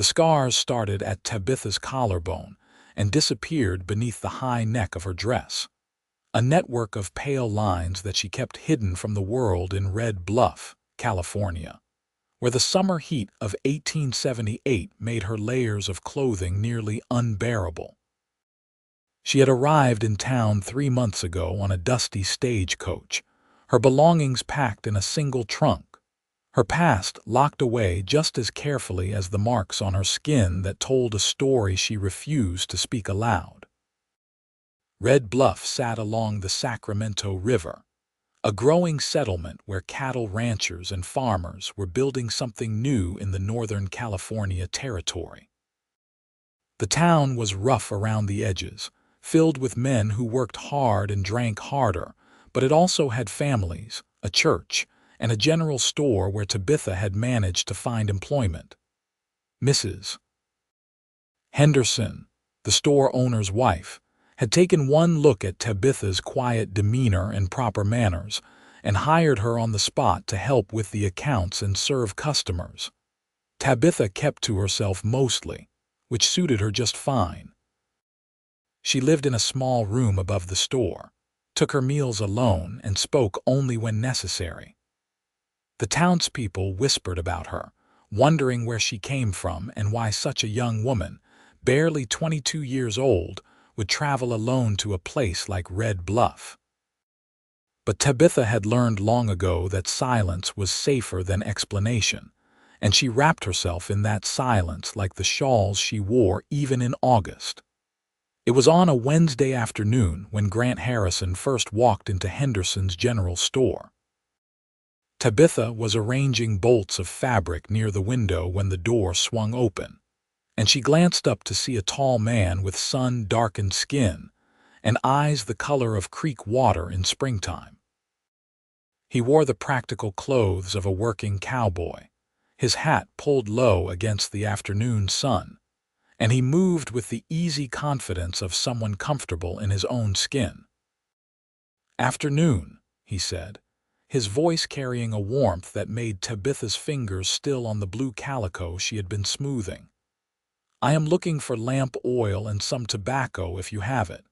The scars started at Tabitha's collarbone and disappeared beneath the high neck of her dress, a network of pale lines that she kept hidden from the world in Red Bluff, California, where the summer heat of 1878 made her layers of clothing nearly unbearable. She had arrived in town 3 months ago on a dusty stagecoach, her belongings packed in a single trunk, her past locked away just as carefully as the marks on her skin that told a story she refused to speak aloud. Red Bluff sat along the Sacramento River, a growing settlement where cattle ranchers and farmers were building something new in the Northern California territory. The town was rough around the edges, filled with men who worked hard and drank harder, but it also had families, a church, and a general store where Tabitha had managed to find employment. Mrs. Henderson, the store owner's wife, had taken one look at Tabitha's quiet demeanor and proper manners and hired her on the spot to help with the accounts and serve customers. Tabitha kept to herself mostly, which suited her just fine. She lived in a small room above the store, took her meals alone, and spoke only when necessary. The townspeople whispered about her, wondering where she came from and why such a young woman, barely 22 years old, would travel alone to a place like Red Bluff. But Tabitha had learned long ago that silence was safer than explanation, and she wrapped herself in that silence like the shawls she wore even in August. It was on a Wednesday afternoon when Grant Harrison first walked into Henderson's general store. Tabitha was arranging bolts of fabric near the window when the door swung open, and she glanced up to see a tall man with sun-darkened skin and eyes the color of creek water in springtime. He wore the practical clothes of a working cowboy, his hat pulled low against the afternoon sun, and he moved with the easy confidence of someone comfortable in his own skin. "Afternoon," he said, his voice carrying a warmth that made Tabitha's fingers still on the blue calico she had been smoothing. "I am looking for lamp oil and some tobacco if you have it."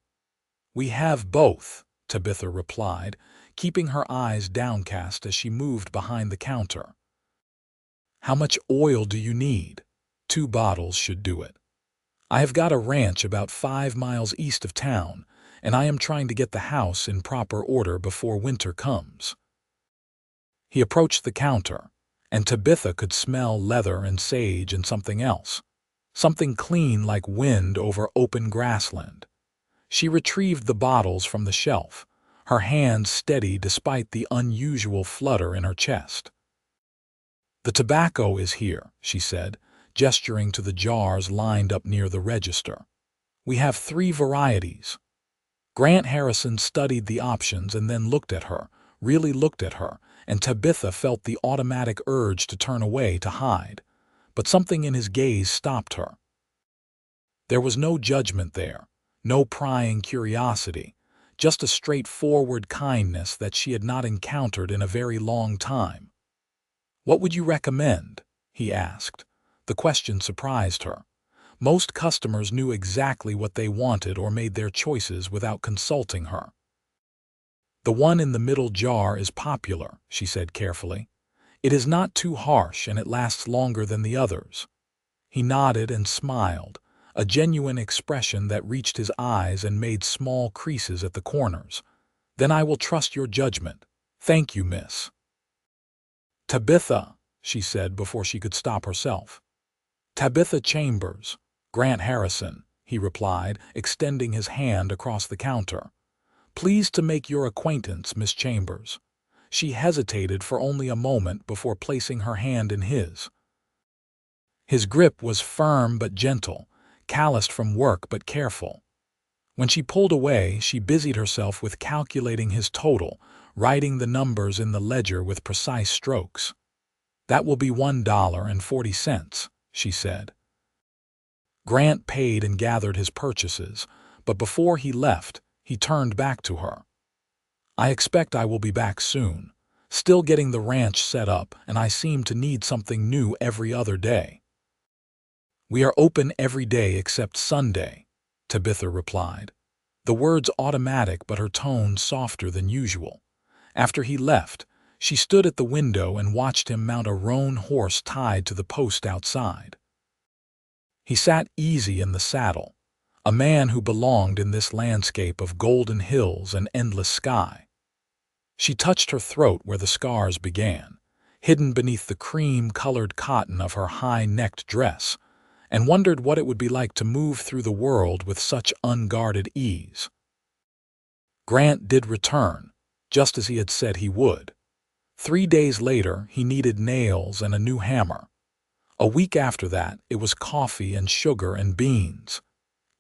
"We have both," Tabitha replied, keeping her eyes downcast as she moved behind the counter. "How much oil do you need?" "2 bottles should do it. I have got a ranch about 5 miles east of town, and I am trying to get the house in proper order before winter comes." He approached the counter, and Tabitha could smell leather and sage and something else, something clean like wind over open grassland. She retrieved the bottles from the shelf, her hands steady despite the unusual flutter in her chest. "The tobacco is here," she said, gesturing to the jars lined up near the register. "We have 3 varieties." Grant Harrison studied the options and then looked at her, really looked at her, and Tabitha felt the automatic urge to turn away to hide, but something in his gaze stopped her. There was no judgment there, no prying curiosity, just a straightforward kindness that she had not encountered in a very long time. "What would you recommend?" he asked. The question surprised her. Most customers knew exactly what they wanted or made their choices without consulting her. "The one in the middle jar is popular," she said carefully. "It is not too harsh and it lasts longer than the others." He nodded and smiled, a genuine expression that reached his eyes and made small creases at the corners. "Then I will trust your judgment. Thank you, miss." "Tabitha," she said before she could stop herself. "Tabitha Chambers, Grant Harrison," he replied, extending his hand across the counter. "Pleased to make your acquaintance, Miss Chambers." She hesitated for only a moment before placing her hand in his. His grip was firm but gentle, calloused from work but careful. When she pulled away, she busied herself with calculating his total, writing the numbers in the ledger with precise strokes. "That will be $1.40, she said. Grant paid and gathered his purchases, but before he left, he turned back to her. "I expect I will be back soon. Still getting the ranch set up, and I seem to need something new every other day." "We are open every day except Sunday," Tabitha replied. The words automatic but her tone softer than usual. After he left, she stood at the window and watched him mount a roan horse tied to the post outside. He sat easy in the saddle, a man who belonged in this landscape of golden hills and endless sky. She touched her throat where the scars began, hidden beneath the cream-colored cotton of her high-necked dress, and wondered what it would be like to move through the world with such unguarded ease. Grant did return, just as he had said he would. 3 days later, he needed nails and a new hammer. A week after that, it was coffee and sugar and beans.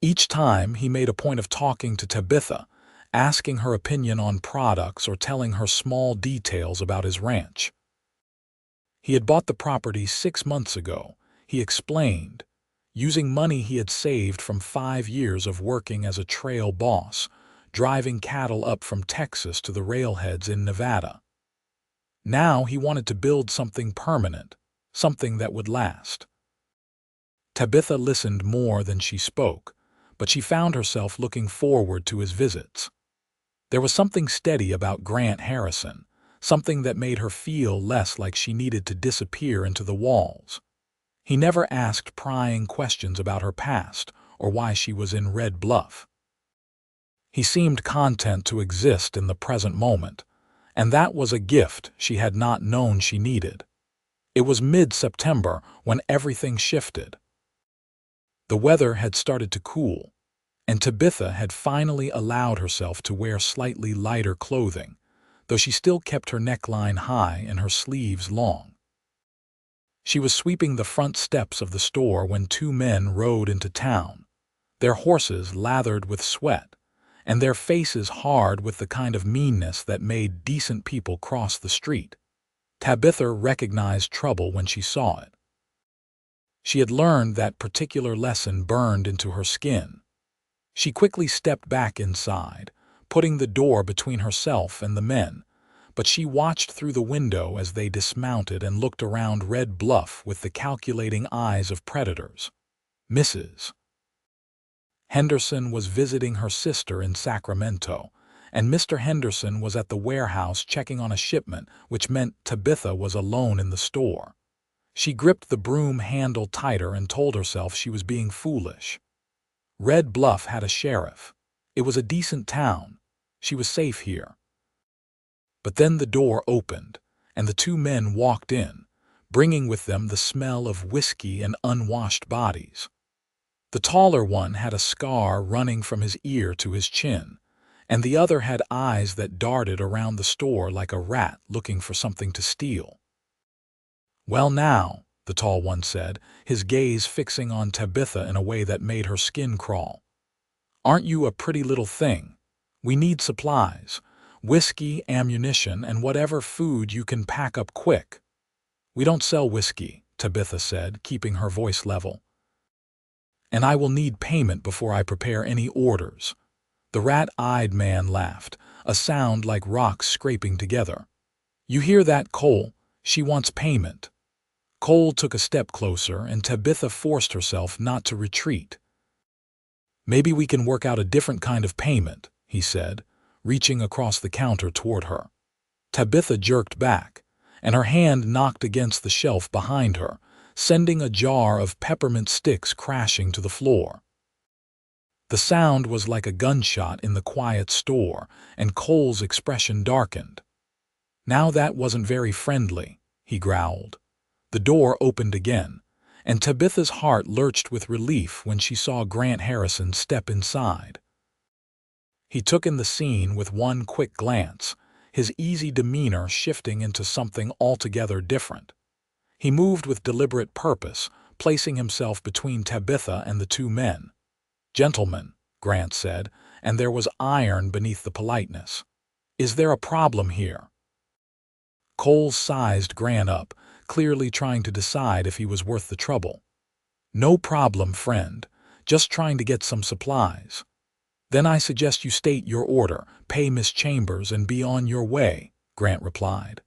Each time, he made a point of talking to Tabitha, asking her opinion on products or telling her small details about his ranch. He had bought the property 6 months ago, he explained, using money he had saved from 5 years of working as a trail boss, driving cattle up from Texas to the railheads in Nevada. Now he wanted to build something permanent, something that would last. Tabitha listened more than she spoke, but she found herself looking forward to his visits. There was something steady about Grant Harrison, something that made her feel less like she needed to disappear into the walls. He never asked prying questions about her past or why she was in Red Bluff. He seemed content to exist in the present moment, and that was a gift she had not known she needed. It was mid-September when everything shifted. The weather had started to cool, and Tabitha had finally allowed herself to wear slightly lighter clothing, though she still kept her neckline high and her sleeves long. She was sweeping the front steps of the store when 2 men rode into town, their horses lathered with sweat, and their faces hard with the kind of meanness that made decent people cross the street. Tabitha recognized trouble when she saw it. She had learned that particular lesson burned into her skin. She quickly stepped back inside, putting the door between herself and the men, but she watched through the window as they dismounted and looked around Red Bluff with the calculating eyes of predators. Mrs. Henderson was visiting her sister in Sacramento, and Mr. Henderson was at the warehouse checking on a shipment, which meant Tabitha was alone in the store. She gripped the broom handle tighter and told herself she was being foolish. Red Bluff had a sheriff. It was a decent town. She was safe here. But then the door opened, and the 2 men walked in, bringing with them the smell of whiskey and unwashed bodies. The taller one had a scar running from his ear to his chin, and the other had eyes that darted around the store like a rat looking for something to steal. "Well now," the tall one said, his gaze fixing on Tabitha in a way that made her skin crawl. "Aren't you a pretty little thing? We need supplies, whiskey, ammunition, and whatever food you can pack up quick." "We don't sell whiskey," Tabitha said, keeping her voice level. "And I will need payment before I prepare any orders." The rat-eyed man laughed, a sound like rocks scraping together. "You hear that, Cole? She wants payment." Cole took a step closer, and Tabitha forced herself not to retreat. "Maybe we can work out a different kind of payment," he said, reaching across the counter toward her. Tabitha jerked back, and her hand knocked against the shelf behind her, sending a jar of peppermint sticks crashing to the floor. The sound was like a gunshot in the quiet store, and Cole's expression darkened. "Now that wasn't very friendly," he growled. The door opened again, and Tabitha's heart lurched with relief when she saw Grant Harrison step inside. He took in the scene with one quick glance, his easy demeanor shifting into something altogether different. He moved with deliberate purpose, placing himself between Tabitha and the 2 men. "Gentlemen," Grant said, and there was iron beneath the politeness. "Is there a problem here?" Cole sized Grant up, clearly trying to decide if he was worth the trouble. "No problem, friend. Just trying to get some supplies." "Then I suggest you state your order, pay Miss Chambers, and be on your way," Grant replied.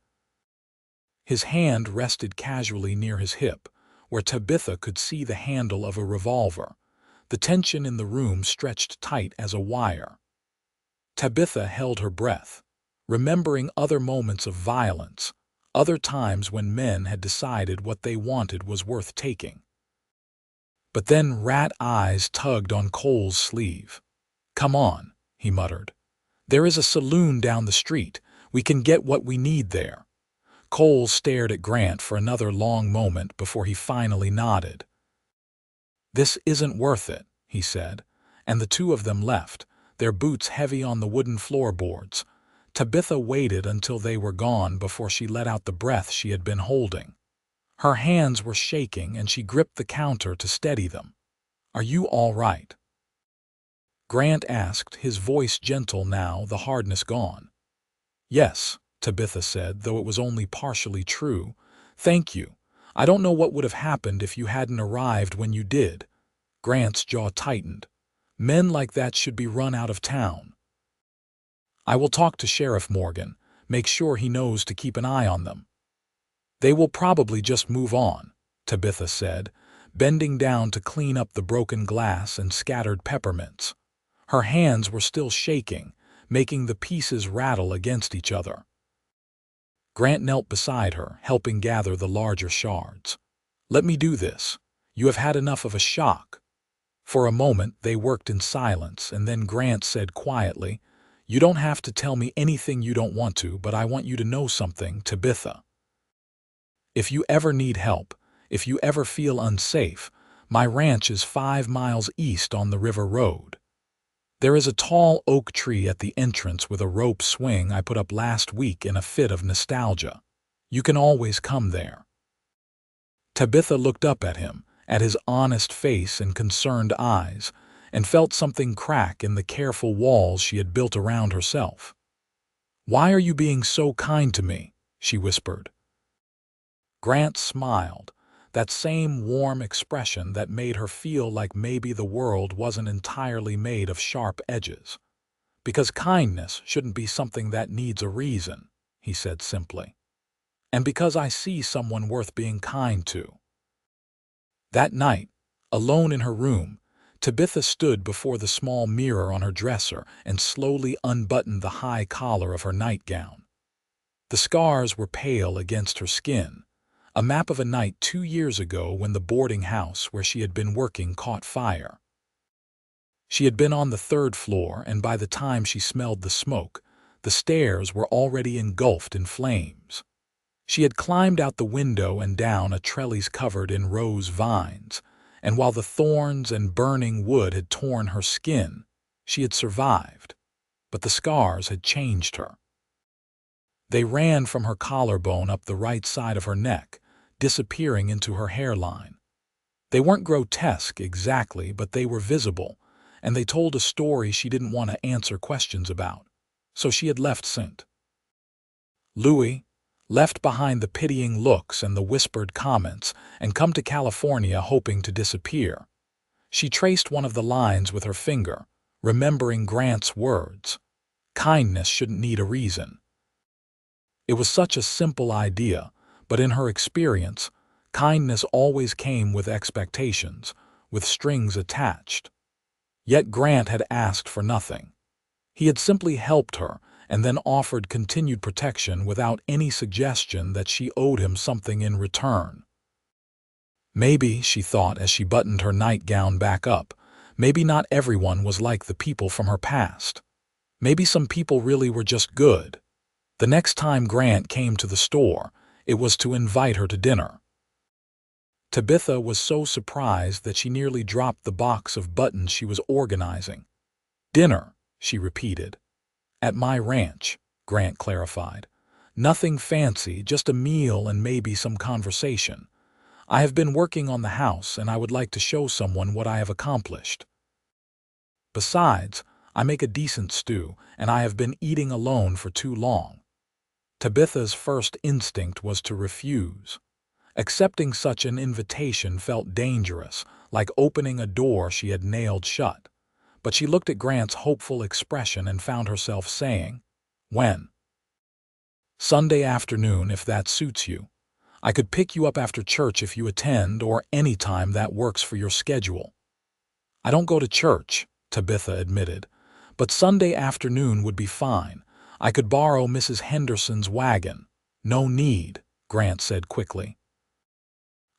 His hand rested casually near his hip, where Tabitha could see the handle of a revolver. The tension in the room stretched tight as a wire. Tabitha held her breath, remembering other moments of violence, other times when men had decided what they wanted was worth taking. But then rat eyes tugged on Cole's sleeve. "Come on," he muttered. "There is a saloon down the street. We can get what we need there." Cole stared at Grant for another long moment before he finally nodded. "This isn't worth it," he said, and the two of them left, their boots heavy on the wooden floorboards. Tabitha waited until they were gone before she let out the breath she had been holding. Her hands were shaking and she gripped the counter to steady them. "Are you all right?" Grant asked, his voice gentle now, the hardness gone. "Yes," Tabitha said, though it was only partially true. "Thank you. I don't know what would have happened if you hadn't arrived when you did." Grant's jaw tightened. Men like that should be run out of town. "I will talk to Sheriff Morgan, make sure he knows to keep an eye on them." "They will probably just move on," Tabitha said, bending down to clean up the broken glass and scattered peppermints. Her hands were still shaking, making the pieces rattle against each other. Grant knelt beside her, helping gather the larger shards. "Let me do this. You have had enough of a shock." For a moment they worked in silence, and then Grant said quietly, "You don't have to tell me anything you don't want to, but I want you to know something, Tabitha. If you ever need help, if you ever feel unsafe, my ranch is 5 miles east on the river road. There is a tall oak tree at the entrance with a rope swing I put up last week in a fit of nostalgia. You can always come there." Tabitha looked up at him, at his honest face and concerned eyes, and felt something crack in the careful walls she had built around herself. "Why are you being so kind to me?" she whispered. Grant smiled, that same warm expression that made her feel like maybe the world wasn't entirely made of sharp edges. "Because kindness shouldn't be something that needs a reason," he said simply. "And because I see someone worth being kind to." That night, alone in her room, Tabitha stood before the small mirror on her dresser and slowly unbuttoned the high collar of her nightgown. The scars were pale against her skin, a map of a night 2 years ago when the boarding house where she had been working caught fire. She had been on the 3rd floor, and by the time she smelled the smoke, the stairs were already engulfed in flames. She had climbed out the window and down a trellis covered in rose vines, and while the thorns and burning wood had torn her skin, she had survived. But the scars had changed her. They ran from her collarbone up the right side of her neck, disappearing into her hairline. They weren't grotesque exactly, but they were visible, and they told a story she didn't want to answer questions about. So she had left St. Louis, left behind the pitying looks and the whispered comments, and come to California hoping to disappear. She traced one of the lines with her finger, remembering Grant's words. Kindness shouldn't need a reason. It was such a simple idea, but in her experience, kindness always came with expectations, with strings attached. Yet Grant had asked for nothing. He had simply helped her and then offered continued protection without any suggestion that she owed him something in return. Maybe, she thought as she buttoned her nightgown back up, maybe not everyone was like the people from her past. Maybe some people really were just good. The next time Grant came to the store, it was to invite her to dinner. Tabitha was so surprised that she nearly dropped the box of buttons she was organizing. "Dinner," she repeated. "At my ranch," Grant clarified. "Nothing fancy, just a meal and maybe some conversation. I have been working on the house and I would like to show someone what I have accomplished. Besides, I make a decent stew and I have been eating alone for too long." Tabitha's first instinct was to refuse. Accepting such an invitation felt dangerous, like opening a door she had nailed shut. But she looked at Grant's hopeful expression and found herself saying, "When?" "Sunday afternoon, if that suits you. I could pick you up after church if you attend, or any time that works for your schedule." "I don't go to church," Tabitha admitted, "but Sunday afternoon would be fine. I could borrow Mrs. Henderson's wagon." "No need," Grant said quickly.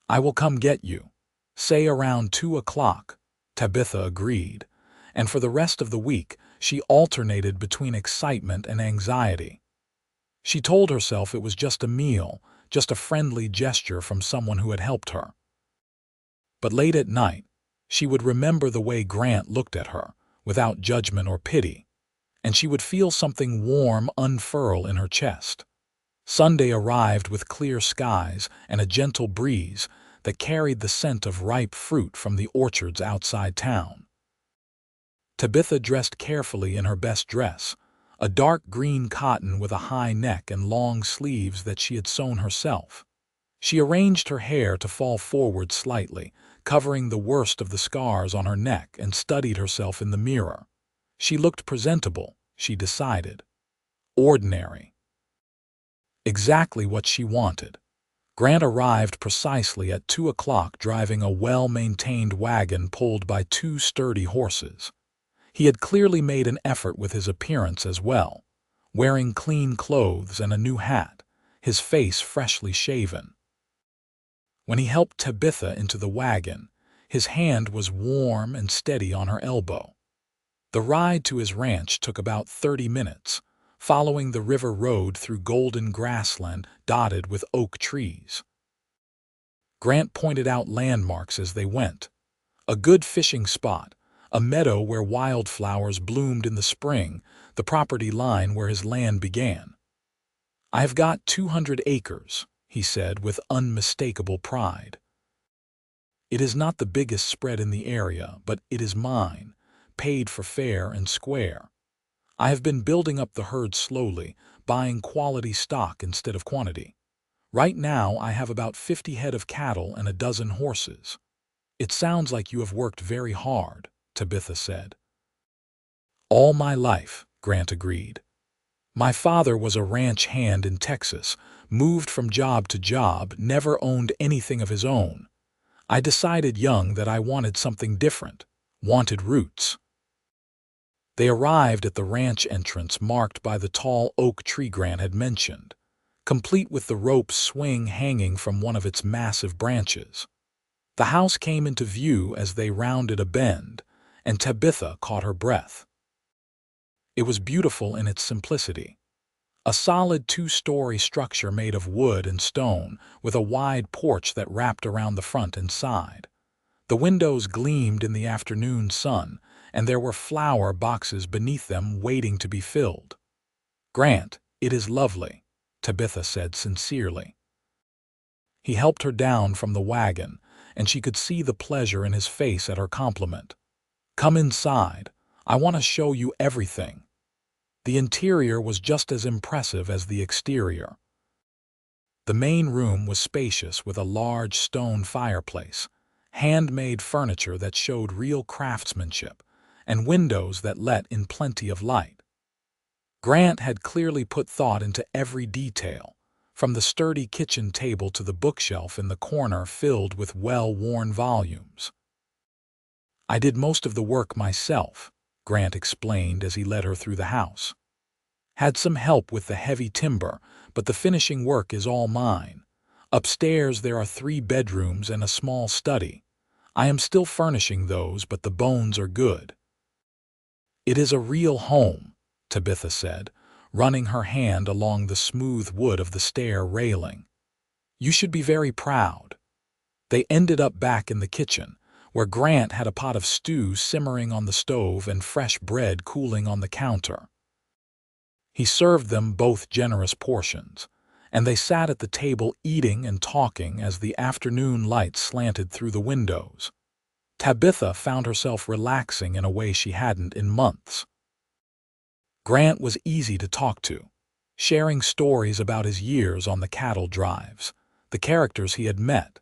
"I will come get you. Say around 2 o'clock, Tabitha agreed, and for the rest of the week she alternated between excitement and anxiety. She told herself it was just a meal, just a friendly gesture from someone who had helped her. But late at night, she would remember the way Grant looked at her, without judgment or pity, and she would feel something warm unfurl in her chest. Sunday arrived with clear skies and a gentle breeze that carried the scent of ripe fruit from the orchards outside town. Tabitha dressed carefully in her best dress, a dark green cotton with a high neck and long sleeves that she had sewn herself. She arranged her hair to fall forward slightly, covering the worst of the scars on her neck, and studied herself in the mirror. She looked presentable, she decided. Ordinary. Exactly what she wanted. Grant arrived precisely at 2 o'clock, driving a well-maintained wagon pulled by 2 sturdy horses. He had clearly made an effort with his appearance as well, wearing clean clothes and a new hat, his face freshly shaven. When he helped Tabitha into the wagon, his hand was warm and steady on her elbow. The ride to his ranch took about 30 minutes, following the river road through golden grassland dotted with oak trees. Grant pointed out landmarks as they went. A good fishing spot, a meadow where wildflowers bloomed in the spring, the property line where his land began. "I've got 200 acres, he said with unmistakable pride. "It is not the biggest spread in the area, but it is mine, paid for fair and square. I have been building up the herd slowly, buying quality stock instead of quantity. Right now I have about 50 head of cattle and a dozen horses." "It sounds like you have worked very hard," Tabitha said. "All my life," Grant agreed. "My father was a ranch hand in Texas, moved from job to job, never owned anything of his own. I decided young that I wanted something different, wanted roots." They arrived at the ranch entrance marked by the tall oak tree Grant had mentioned, complete with the rope swing hanging from one of its massive branches. The house came into view as they rounded a bend, and Tabitha caught her breath. It was beautiful in its simplicity. A solid 2-story structure made of wood and stone, with a wide porch that wrapped around the front and side. The windows gleamed in the afternoon sun, and there were flower boxes beneath them waiting to be filled. "Grant, it is lovely," Tabitha said sincerely. He helped her down from the wagon, and she could see the pleasure in his face at her compliment. "Come inside. I want to show you everything." The interior was just as impressive as the exterior. The main room was spacious with a large stone fireplace, handmade furniture that showed real craftsmanship, and windows that let in plenty of light. Grant had clearly put thought into every detail, from the sturdy kitchen table to the bookshelf in the corner filled with well-worn volumes. "I did most of the work myself," Grant explained as he led her through the house. "Had some help with the heavy timber, but the finishing work is all mine. Upstairs there are 3 bedrooms and a small study. I am still furnishing those, but the bones are good." "It is a real home," Tabitha said, running her hand along the smooth wood of the stair railing. "You should be very proud." They ended up back in the kitchen, where Grant had a pot of stew simmering on the stove and fresh bread cooling on the counter. He served them both generous portions, and they sat at the table eating and talking as the afternoon light slanted through the windows. Tabitha found herself relaxing in a way she hadn't in months. Grant was easy to talk to, sharing stories about his years on the cattle drives, the characters he had met,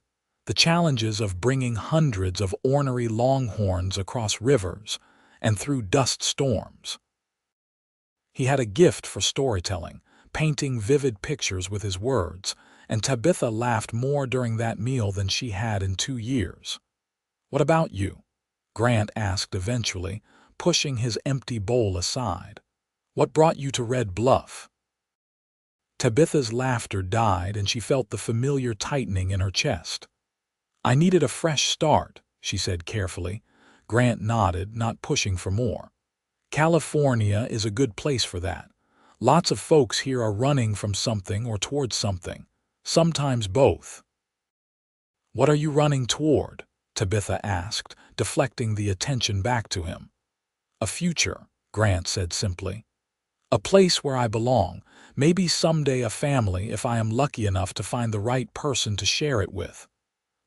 the challenges of bringing hundreds of ornery longhorns across rivers and through dust storms. He had a gift for storytelling, painting vivid pictures with his words, and Tabitha laughed more during that meal than she had in 2 years. "What about you?" Grant asked eventually, pushing his empty bowl aside. "What brought you to Red Bluff?" Tabitha's laughter died and she felt the familiar tightening in her chest. "I needed a fresh start," she said carefully. Grant nodded, not pushing for more. "California is a good place for that. Lots of folks here are running from something or towards something. Sometimes both." "What are you running toward?" Tabitha asked, deflecting the attention back to him. "A future," Grant said simply. "A place where I belong, maybe someday a family if I am lucky enough to find the right person to share it with."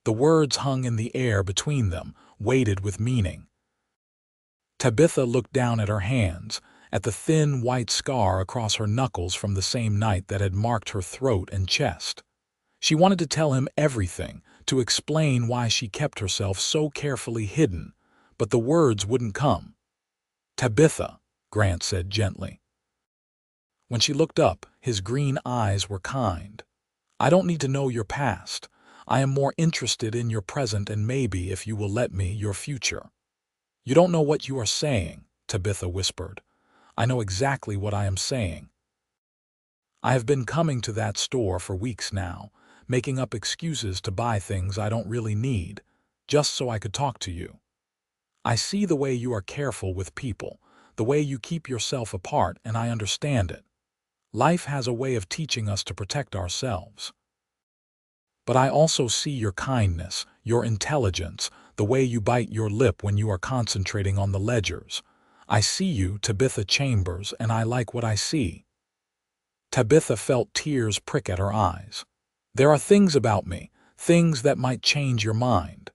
The words hung in the air between them, weighted with meaning. Tabitha looked down at her hands, at the thin white scar across her knuckles from the same night that had marked her throat and chest. She wanted to tell him everything, to explain why she kept herself so carefully hidden, but the words wouldn't come. "Tabitha," Grant said gently. When she looked up, his green eyes were kind. "I don't need to know your past. I am more interested in your present and maybe, if you will let me, your future." "You don't know what you are saying," Tabitha whispered. "I know exactly what I am saying. I have been coming to that store for weeks now, making up excuses to buy things I don't really need, just so I could talk to you. I see the way you are careful with people, the way you keep yourself apart, and I understand it. Life has a way of teaching us to protect ourselves. But I also see your kindness, your intelligence, the way you bite your lip when you are concentrating on the ledgers. I see you, Tabitha Chambers, and I like what I see." Tabitha felt tears prick at her eyes. "There are things about me, things that might change your mind."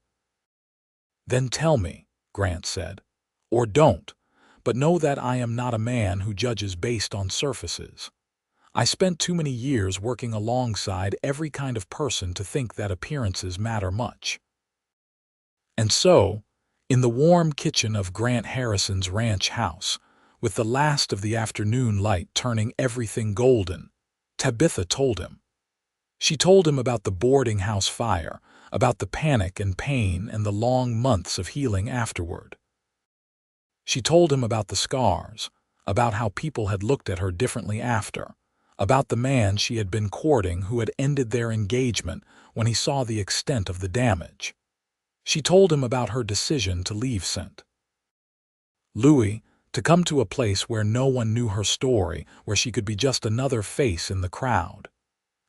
"Then tell me," Grant said. "Or don't, but know that I am not a man who judges based on surfaces. I spent too many years working alongside every kind of person to think that appearances matter much." And so, in the warm kitchen of Grant Harrison's ranch house, with the last of the afternoon light turning everything golden, Tabitha told him. She told him about the boarding house fire, about the panic and pain and the long months of healing afterward. She told him about the scars, about how people had looked at her differently after, about the man she had been courting who had ended their engagement when he saw the extent of the damage. She told him about her decision to leave St. Louis, to come to a place where no one knew her story, where she could be just another face in the crowd.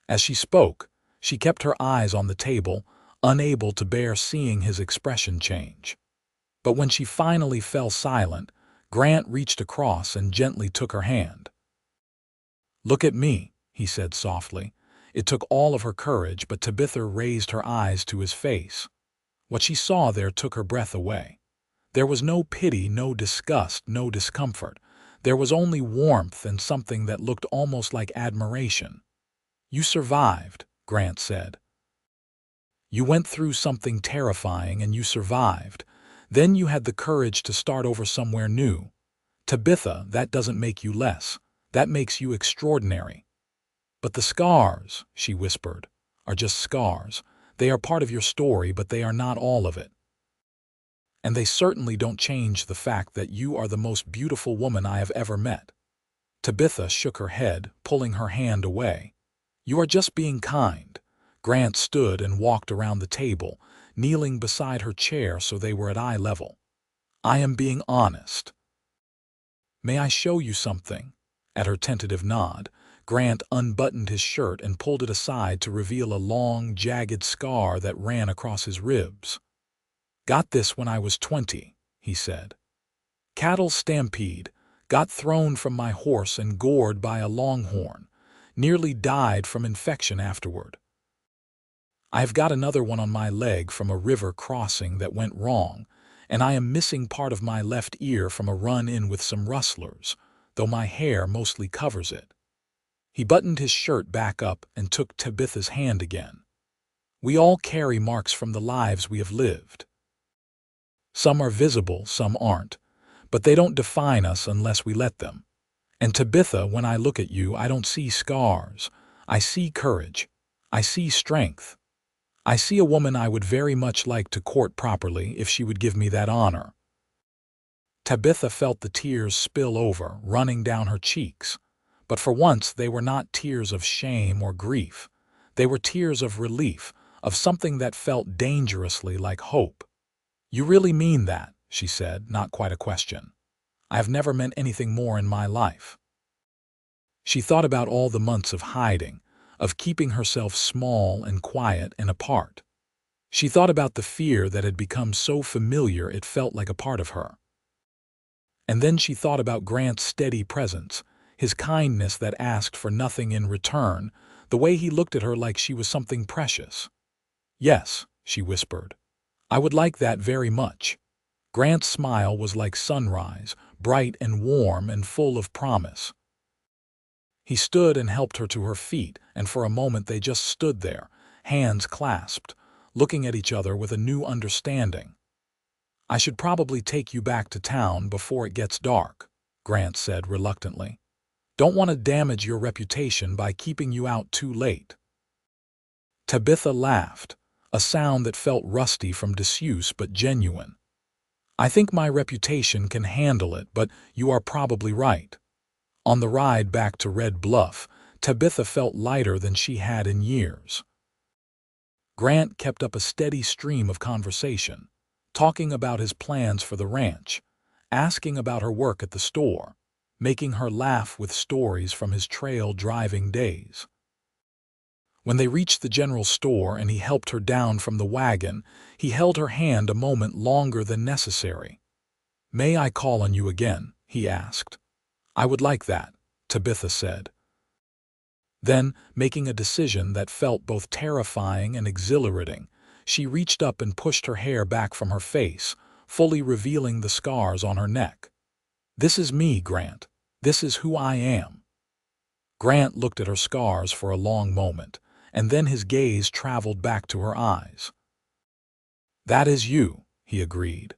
As she spoke, she kept her eyes on the table, unable to bear seeing his expression change. But when she finally fell silent, Grant reached across and gently took her hand. "Look at me," he said softly. It took all of her courage, but Tabitha raised her eyes to his face. What she saw there took her breath away. There was no pity, no disgust, no discomfort. There was only warmth and something that looked almost like admiration. "You survived," Grant said. "You went through something terrifying and you survived. Then you had the courage to start over somewhere new. Tabitha, that doesn't make you less. That makes you extraordinary. But the scars," she whispered, "are just scars. They are part of your story, but they are not all of it. And they certainly don't change the fact that you are the most beautiful woman I have ever met." Tabitha shook her head, pulling her hand away. "You are just being kind." Grant stood and walked around the table, kneeling beside her chair so they were at eye level. "I am being honest. May I show you something?" At her tentative nod, Grant unbuttoned his shirt and pulled it aside to reveal a long, jagged scar that ran across his ribs. "Got this when I was 20, he said. "Cattle stampede, got thrown from my horse and gored by a longhorn, nearly died from infection afterward. I have got another one on my leg from a river crossing that went wrong, and I am missing part of my left ear from a run-in with some rustlers, though my hair mostly covers it." He buttoned his shirt back up and took Tabitha's hand again. "We all carry marks from the lives we have lived. Some are visible, some aren't, but they don't define us unless we let them. And Tabitha, when I look at you, I don't see scars. I see courage. I see strength. I see a woman I would very much like to court properly if she would give me that honor." Tabitha felt the tears spill over, running down her cheeks. But for once they were not tears of shame or grief. They were tears of relief, of something that felt dangerously like hope. "You really mean that?" she said, not quite a question. "I have never meant anything more in my life." She thought about all the months of hiding, of keeping herself small and quiet and apart. She thought about the fear that had become so familiar it felt like a part of her. And then she thought about Grant's steady presence, his kindness that asked for nothing in return, the way he looked at her like she was something precious. "Yes," she whispered. "I would like that very much." Grant's smile was like sunrise, bright and warm and full of promise. He stood and helped her to her feet, and for a moment they just stood there, hands clasped, looking at each other with a new understanding. "I should probably take you back to town before it gets dark," Grant said reluctantly. "Don't want to damage your reputation by keeping you out too late." Tabitha laughed, a sound that felt rusty from disuse but genuine. "I think my reputation can handle it, but you are probably right." On the ride back to Red Bluff, Tabitha felt lighter than she had in years. Grant kept up a steady stream of conversation, talking about his plans for the ranch, asking about her work at the store, making her laugh with stories from his trail driving days. When they reached the general store and he helped her down from the wagon, he held her hand a moment longer than necessary. "May I call on you again?" he asked. "I would like that," Tabitha said. Then, making a decision that felt both terrifying and exhilarating, she reached up and pushed her hair back from her face, fully revealing the scars on her neck. "This is me, Grant. This is who I am." Grant looked at her scars for a long moment, and then his gaze traveled back to her eyes. "That is you," he agreed.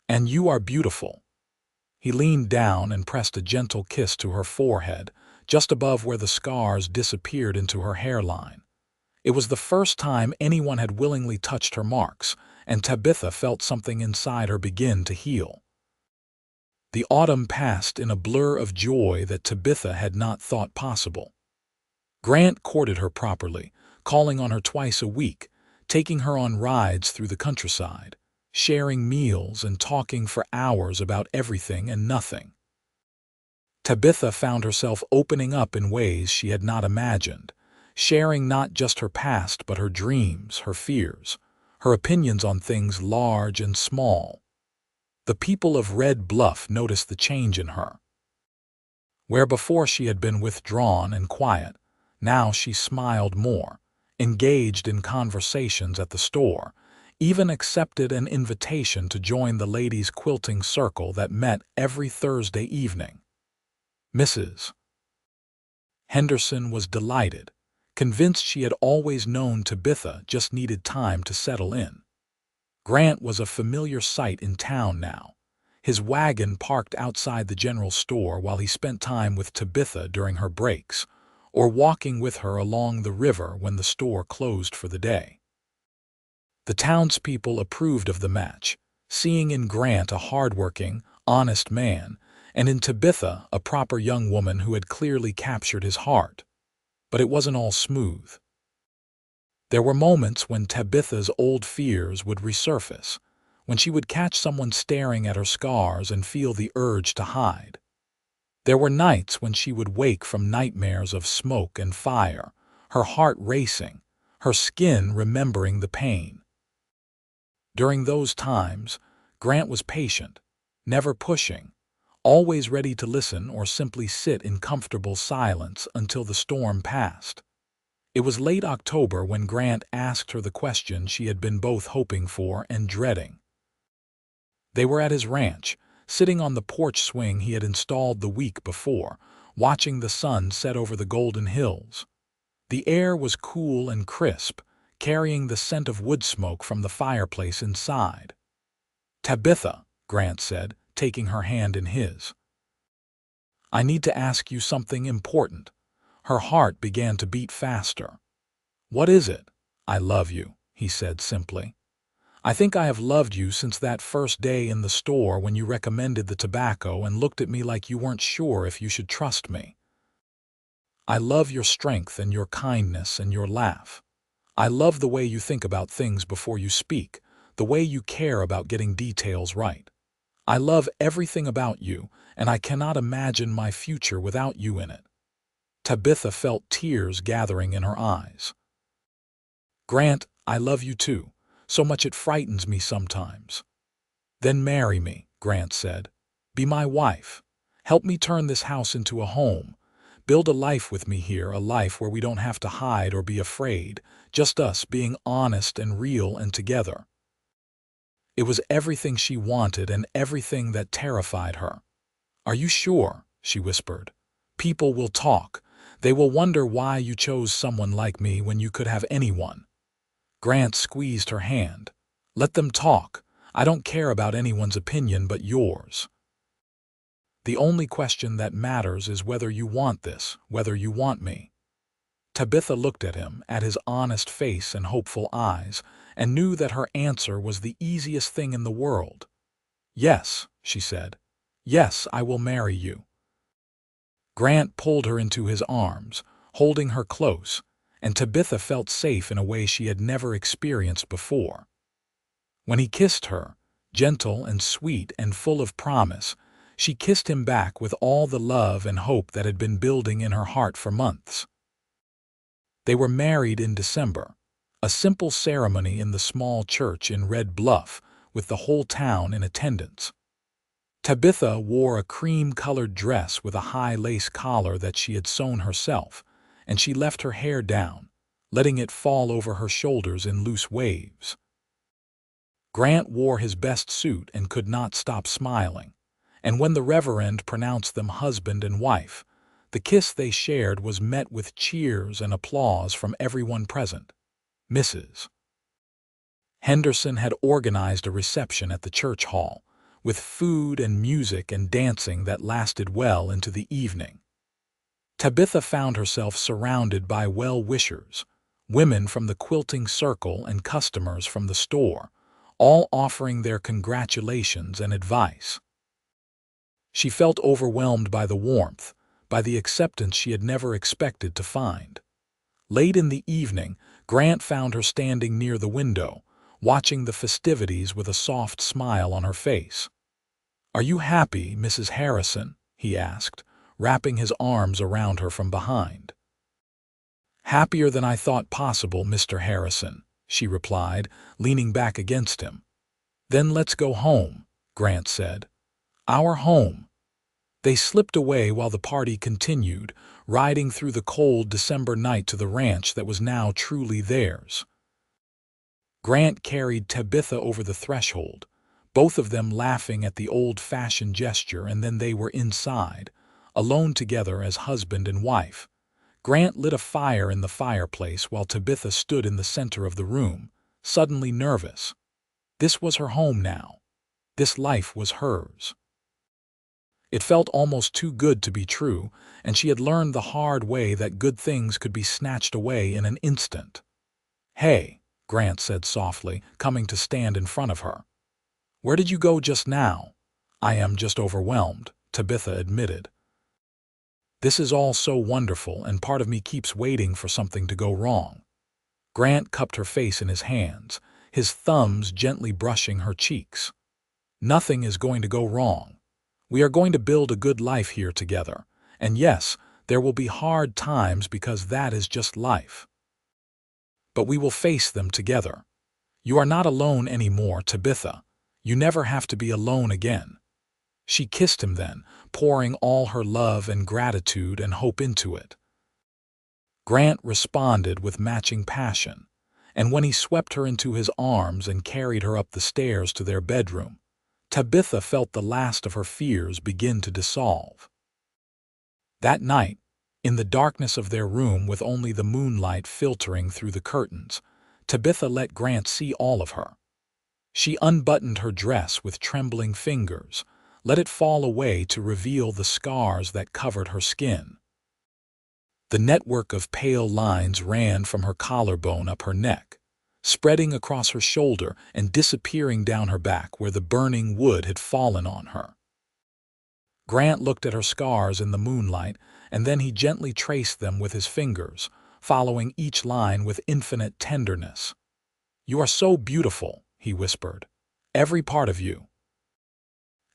"And you are beautiful." He leaned down and pressed a gentle kiss to her forehead, just above where the scars disappeared into her hairline. It was the first time anyone had willingly touched her marks, and Tabitha felt something inside her begin to heal. The autumn passed in a blur of joy that Tabitha had not thought possible. Grant courted her properly, calling on her twice a week, taking her on rides through the countryside, sharing meals and talking for hours about everything and nothing. Tabitha found herself opening up in ways she had not imagined, sharing not just her past but her dreams, her fears, her opinions on things large and small. The people of Red Bluff noticed the change in her. Where before she had been withdrawn and quiet, now she smiled more, engaged in conversations at the store, even accepted an invitation to join the ladies' quilting circle that met every Thursday evening. Mrs. Henderson was delighted, convinced she had always known Tabitha just needed time to settle in. Grant was a familiar sight in town now, his wagon parked outside the general store while he spent time with Tabitha during her breaks, or walking with her along the river when the store closed for the day. The townspeople approved of the match, seeing in Grant a hard-working, honest man, and in Tabitha a proper young woman who had clearly captured his heart. But it wasn't all smooth. There were moments when Tabitha's old fears would resurface, when she would catch someone staring at her scars and feel the urge to hide. There were nights when she would wake from nightmares of smoke and fire, her heart racing, her skin remembering the pain. During those times, Grant was patient, never pushing, always ready to listen or simply sit in comfortable silence until the storm passed. It was late October when Grant asked her the question she had been both hoping for and dreading. They were at his ranch, sitting on the porch swing he had installed the week before, watching the sun set over the golden hills. The air was cool and crisp, carrying the scent of wood smoke from the fireplace inside. "Tabitha," Grant said, taking her hand in his. "I need to ask you something important." Her heart began to beat faster. "What is it?" "I love you," he said simply. "I think I have loved you since that first day in the store when you recommended the tobacco and looked at me like you weren't sure if you should trust me. I love your strength and your kindness and your laugh. I love the way you think about things before you speak, the way you care about getting details right. I love everything about you, and I cannot imagine my future without you in it." Tabitha felt tears gathering in her eyes. "Grant, I love you too, so much it frightens me sometimes." "Then marry me," Grant said. "Be my wife. Help me turn this house into a home. Build a life with me here, a life where we don't have to hide or be afraid, just us being honest and real and together." It was everything she wanted and everything that terrified her. "Are you sure?" she whispered. "People will talk. They will wonder why you chose someone like me when you could have anyone." Grant squeezed her hand. "Let them talk. I don't care about anyone's opinion but yours. The only question that matters is whether you want this, whether you want me." Tabitha looked at him, at his honest face and hopeful eyes, and knew that her answer was the easiest thing in the world. "Yes," she said. "Yes, I will marry you." Grant pulled her into his arms, holding her close, and Tabitha felt safe in a way she had never experienced before. When he kissed her, gentle and sweet and full of promise, she kissed him back with all the love and hope that had been building in her heart for months. They were married in December, a simple ceremony in the small church in Red Bluff, with the whole town in attendance. Tabitha wore a cream-colored dress with a high lace collar that she had sewn herself, and she left her hair down, letting it fall over her shoulders in loose waves. Grant wore his best suit and could not stop smiling, and when the Reverend pronounced them husband and wife, the kiss they shared was met with cheers and applause from everyone present. Mrs. Henderson had organized a reception at the church hall, with food and music and dancing that lasted well into the evening. Tabitha found herself surrounded by well-wishers, women from the quilting circle and customers from the store, all offering their congratulations and advice. She felt overwhelmed by the warmth, by the acceptance she had never expected to find. Late in the evening, Grant found her standing near the window, watching the festivities with a soft smile on her face. "Are you happy, Mrs. Harrison?" he asked, wrapping his arms around her from behind. "Happier than I thought possible, Mr. Harrison," she replied, leaning back against him. "Then let's go home," Grant said. "Our home." They slipped away while the party continued, riding through the cold December night to the ranch that was now truly theirs. Grant carried Tabitha over the threshold, both of them laughing at the old-fashioned gesture, and then they were inside, alone together as husband and wife. Grant lit a fire in the fireplace while Tabitha stood in the center of the room, suddenly nervous. This was her home now. This life was hers. It felt almost too good to be true, and she had learned the hard way that good things could be snatched away in an instant. "Hey," Grant said softly, coming to stand in front of her. "Where did you go just now?" "I am just overwhelmed," Tabitha admitted. "This is all so wonderful, and part of me keeps waiting for something to go wrong." Grant cupped her face in his hands, his thumbs gently brushing her cheeks. "Nothing is going to go wrong. We are going to build a good life here together, and yes, there will be hard times because that is just life. But we will face them together. You are not alone anymore, Tabitha. You never have to be alone again." She kissed him then, pouring all her love and gratitude and hope into it. Grant responded with matching passion, and when he swept her into his arms and carried her up the stairs to their bedroom, Tabitha felt the last of her fears begin to dissolve. That night, in the darkness of their room with only the moonlight filtering through the curtains, Tabitha let Grant see all of her. She unbuttoned her dress with trembling fingers, let it fall away to reveal the scars that covered her skin. The network of pale lines ran from her collarbone up her neck, spreading across her shoulder and disappearing down her back where the burning wood had fallen on her. Grant looked at her scars in the moonlight, and then he gently traced them with his fingers, following each line with infinite tenderness. "You are so beautiful," he whispered, "every part of you."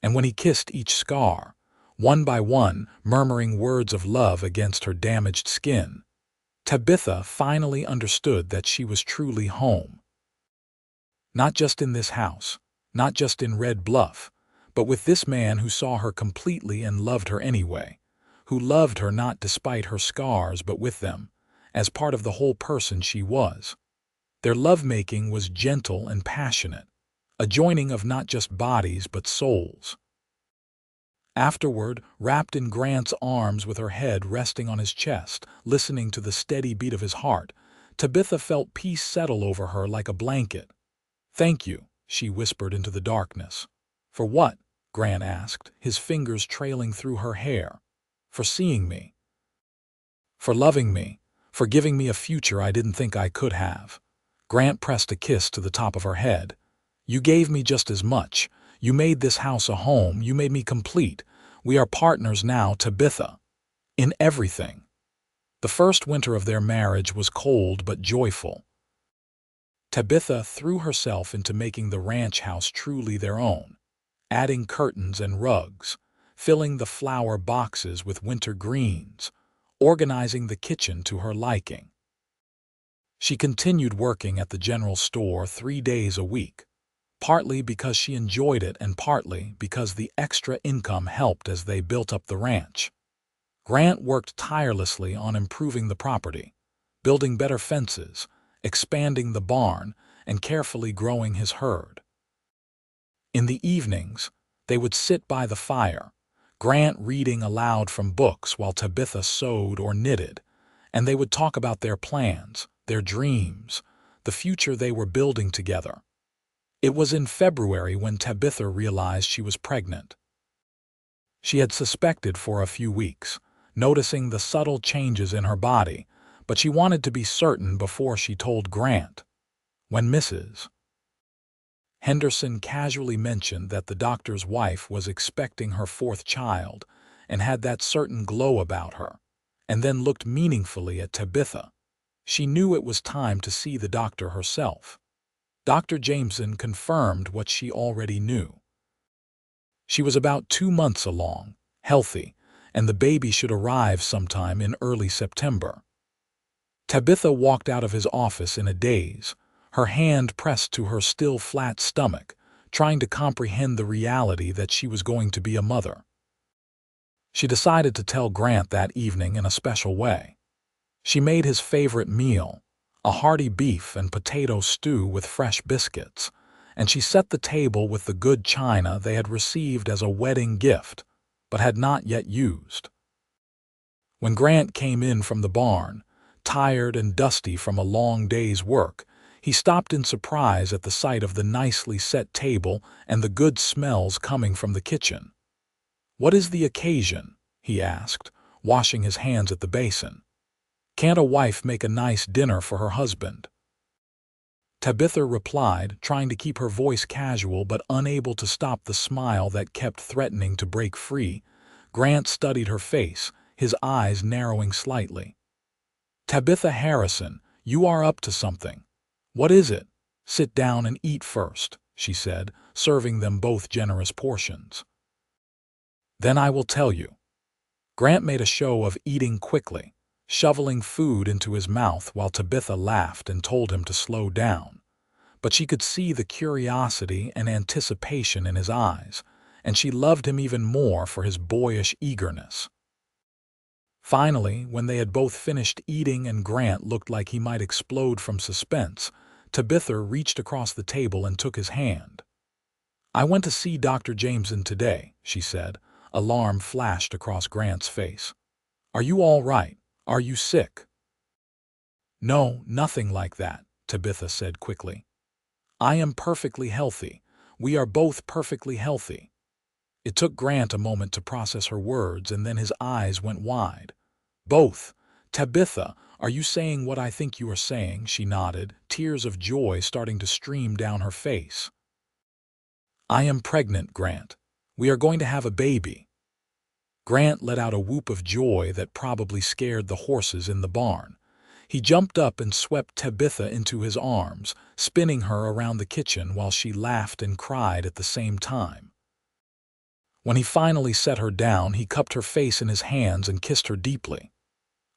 And when he kissed each scar, one by one, murmuring words of love against her damaged skin, Tabitha finally understood that she was truly home. Not just in this house, not just in Red Bluff, but with this man who saw her completely and loved her anyway, who loved her not despite her scars but with them, as part of the whole person she was. Their lovemaking was gentle and passionate, a joining of not just bodies but souls. Afterward, wrapped in Grant's arms with her head resting on his chest, listening to the steady beat of his heart, Tabitha felt peace settle over her like a blanket. "Thank you," she whispered into the darkness. "For what?" Grant asked, his fingers trailing through her hair. "For seeing me. For loving me. For giving me a future I didn't think I could have." Grant pressed a kiss to the top of her head. "You gave me just as much. You made this house a home. You made me complete. We are partners now, Tabitha. In everything." The first winter of their marriage was cold but joyful. Tabitha threw herself into making the ranch house truly their own, adding curtains and rugs, filling the flower boxes with winter greens, organizing the kitchen to her liking. She continued working at the general store 3 days a week, partly because she enjoyed it and partly because the extra income helped as they built up the ranch. Grant worked tirelessly on improving the property, building better fences, expanding the barn, and carefully growing his herd. In the evenings, they would sit by the fire, Grant reading aloud from books while Tabitha sewed or knitted, and they would talk about their plans, their dreams, the future they were building together. It was in February when Tabitha realized she was pregnant. She had suspected for a few weeks, noticing the subtle changes in her body, but she wanted to be certain before she told Grant. When Mrs. Henderson casually mentioned that the doctor's wife was expecting her 4th child and had that certain glow about her, and then looked meaningfully at Tabitha, she knew it was time to see the doctor herself. Dr. Jameson confirmed what she already knew. She was about 2 months along, healthy, and the baby should arrive sometime in early September. Tabitha walked out of his office in a daze, her hand pressed to her still flat stomach, trying to comprehend the reality that she was going to be a mother. She decided to tell Grant that evening in a special way. She made his favorite meal, a hearty beef and potato stew with fresh biscuits, and she set the table with the good china they had received as a wedding gift, but had not yet used. When Grant came in from the barn, tired and dusty from a long day's work, he stopped in surprise at the sight of the nicely set table and the good smells coming from the kitchen. "What is the occasion?" he asked, washing his hands at the basin. "Can't a wife make a nice dinner for her husband?" Tabitha replied, trying to keep her voice casual but unable to stop the smile that kept threatening to break free. Grant studied her face, his eyes narrowing slightly. "Tabitha Harrison, you are up to something. What is it?" "Sit down and eat first," she said, serving them both generous portions. "Then I will tell you." Grant made a show of eating quickly, shoveling food into his mouth while Tabitha laughed and told him to slow down. But she could see the curiosity and anticipation in his eyes, and she loved him even more for his boyish eagerness. Finally, when they had both finished eating and Grant looked like he might explode from suspense, Tabitha reached across the table and took his hand. "I went to see Dr. Jameson today," she said. Alarm flashed across Grant's face. "Are you all right? Are you sick?" "No, nothing like that," Tabitha said quickly. "I am perfectly healthy. We are both perfectly healthy." It took Grant a moment to process her words, and then his eyes went wide. Both, Tabitha, are you saying what I think you are saying? She nodded, tears of joy starting to stream down her face. I am pregnant, Grant. We are going to have a baby. Grant let out a whoop of joy that probably scared the horses in the barn. He jumped up and swept Tabitha into his arms, spinning her around the kitchen while she laughed and cried at the same time. When he finally set her down, he cupped her face in his hands and kissed her deeply.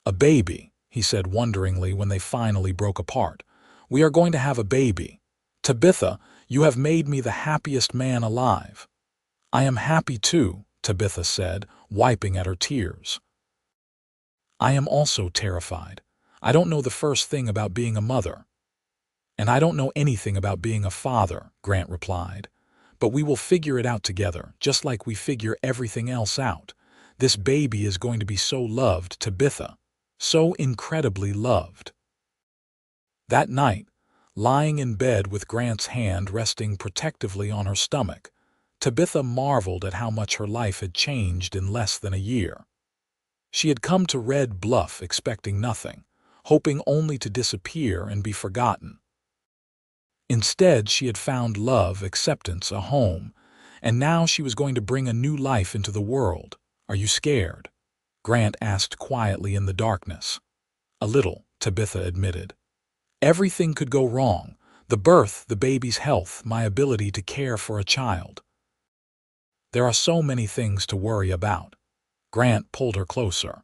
A baby, he said wonderingly when they finally broke apart. We are going to have a baby. Tabitha, you have made me the happiest man alive. I am happy too, Tabitha said, wiping at her tears. I am also terrified. I don't know the first thing about being a mother. And I don't know anything about being a father, Grant replied. But we will figure it out together, just like we figure everything else out. This baby is going to be so loved, Tabitha. So incredibly loved. That night, lying in bed with Grant's hand resting protectively on her stomach, Tabitha marveled at how much her life had changed in less than a year. She had come to Red Bluff expecting nothing, hoping only to disappear and be forgotten. Instead, she had found love, acceptance, a home, and now she was going to bring a new life into the world. Are you scared? Grant asked quietly in the darkness. A little, Tabitha admitted. Everything could go wrong. The birth, the baby's health, my ability to care for a child. There are so many things to worry about. Grant pulled her closer.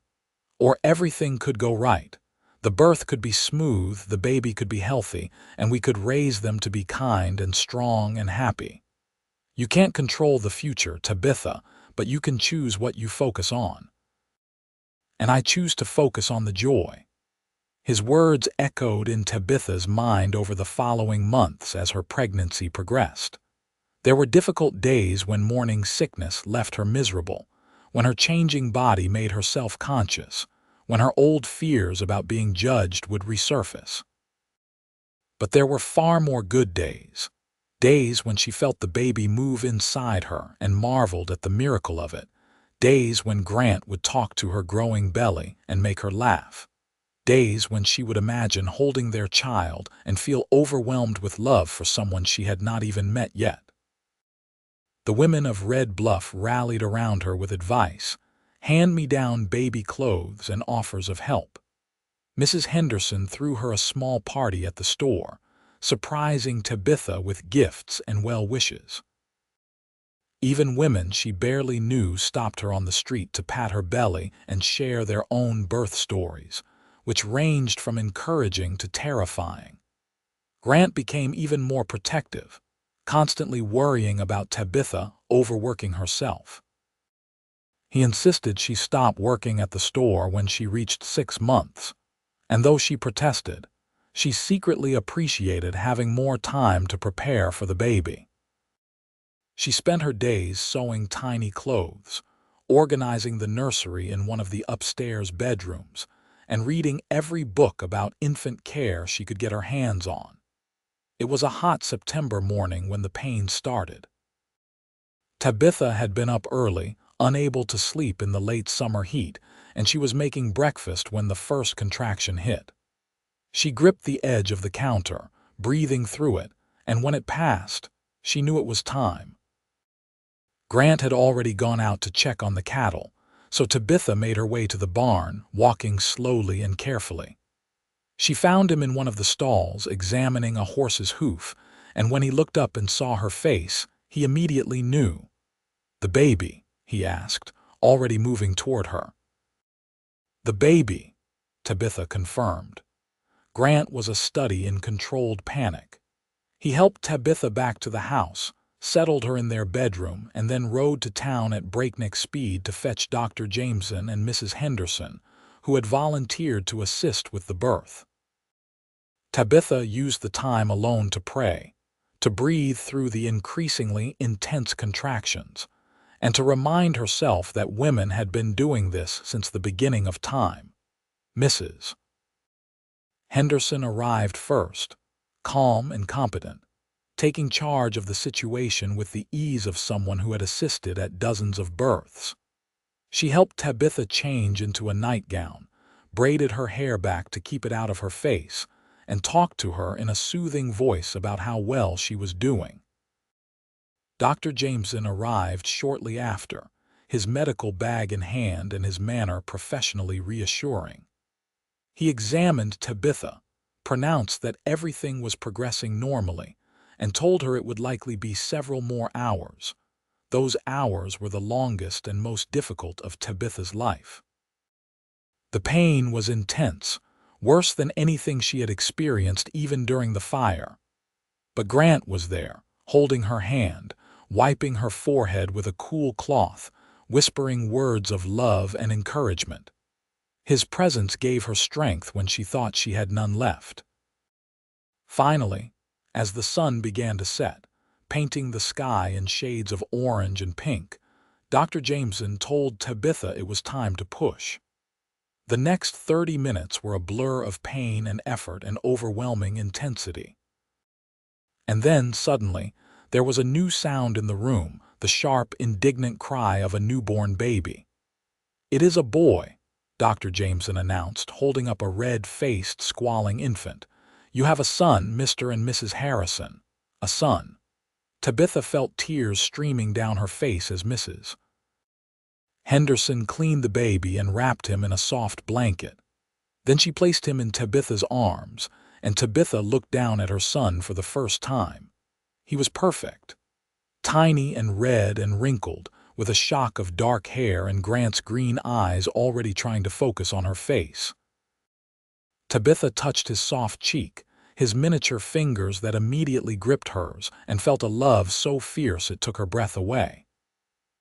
Or everything could go right. The birth could be smooth, the baby could be healthy, and we could raise them to be kind and strong and happy. You can't control the future, Tabitha, but you can choose what you focus on. And I choose to focus on the joy. His words echoed in Tabitha's mind over the following months as her pregnancy progressed. There were difficult days when morning sickness left her miserable, when her changing body made her self-conscious, when her old fears about being judged would resurface. But there were far more good days. Days when she felt the baby move inside her and marveled at the miracle of it. Days when Grant would talk to her growing belly and make her laugh. Days when she would imagine holding their child and feel overwhelmed with love for someone she had not even met yet. The women of Red Bluff rallied around her with advice, hand-me-down baby clothes, and offers of help. Mrs. Henderson threw her a small party at the store, surprising Tabitha with gifts and well wishes. Even women she barely knew stopped her on the street to pat her belly and share their own birth stories, which ranged from encouraging to terrifying. Grant became even more protective, constantly worrying about Tabitha overworking herself. He insisted she stop working at the store when she reached 6 months, and though she protested, she secretly appreciated having more time to prepare for the baby. She spent her days sewing tiny clothes, organizing the nursery in one of the upstairs bedrooms, and reading every book about infant care she could get her hands on. It was a hot September morning when the pain started. Tabitha had been up early, unable to sleep in the late summer heat, and she was making breakfast when the first contraction hit. She gripped the edge of the counter, breathing through it, and when it passed, she knew it was time. Grant had already gone out to check on the cattle, so Tabitha made her way to the barn, walking slowly and carefully. She found him in one of the stalls, examining a horse's hoof, and when he looked up and saw her face, he immediately knew. "The baby?" he asked, already moving toward her. "The baby," Tabitha confirmed. Grant was a study in controlled panic. He helped Tabitha back to the house, settled her in their bedroom, and then rode to town at breakneck speed to fetch Dr. Jameson and Mrs. Henderson, who had volunteered to assist with the birth. Tabitha used the time alone to pray, to breathe through the increasingly intense contractions, and to remind herself that women had been doing this since the beginning of time. Mrs. Henderson arrived first, calm and competent, taking charge of the situation with the ease of someone who had assisted at dozens of births. She helped Tabitha change into a nightgown, braided her hair back to keep it out of her face, and talked to her in a soothing voice about how well she was doing. Dr. Jameson arrived shortly after, his medical bag in hand and his manner professionally reassuring. He examined Tabitha, pronounced that everything was progressing normally, and told her it would likely be several more hours. Those hours were the longest and most difficult of Tabitha's life. The pain was intense, worse than anything she had experienced even during the fire. But Grant was there, holding her hand, wiping her forehead with a cool cloth, whispering words of love and encouragement. His presence gave her strength when she thought she had none left. Finally, as the sun began to set, painting the sky in shades of orange and pink, Dr. Jameson told Tabitha it was time to push. The next 30 minutes were a blur of pain and effort and overwhelming intensity. And then, suddenly, there was a new sound in the room, the sharp, indignant cry of a newborn baby. "It is a boy," Dr. Jameson announced, holding up a red-faced, squalling infant. "You have a son, Mr. and Mrs. Harrison. A son." Tabitha felt tears streaming down her face as Mrs. Henderson cleaned the baby and wrapped him in a soft blanket. Then she placed him in Tabitha's arms, and Tabitha looked down at her son for the first time. He was perfect. Tiny and red and wrinkled, with a shock of dark hair and Grant's green eyes already trying to focus on her face. Tabitha touched his soft cheek, his miniature fingers that immediately gripped hers, and felt a love so fierce it took her breath away.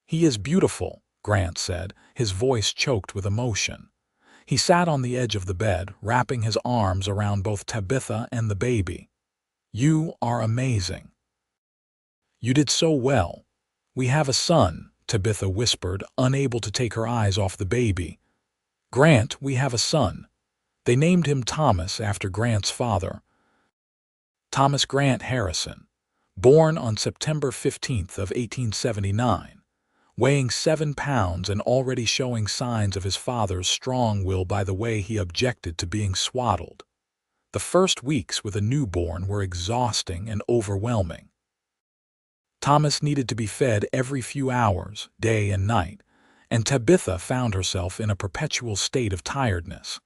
"He is beautiful," Grant said, his voice choked with emotion. He sat on the edge of the bed, wrapping his arms around both Tabitha and the baby. "You are amazing. You did so well. We have a son," Tabitha whispered, unable to take her eyes off the baby. "Grant, we have a son. They named him Thomas after Grant's father. Thomas Grant Harrison, born on September 15th of 1879. Weighing 7 pounds and already showing signs of his father's strong will by the way he objected to being swaddled. The first weeks with a newborn were exhausting and overwhelming. Thomas needed to be fed every few hours, day and night, and Tabitha found herself in a perpetual state of tiredness.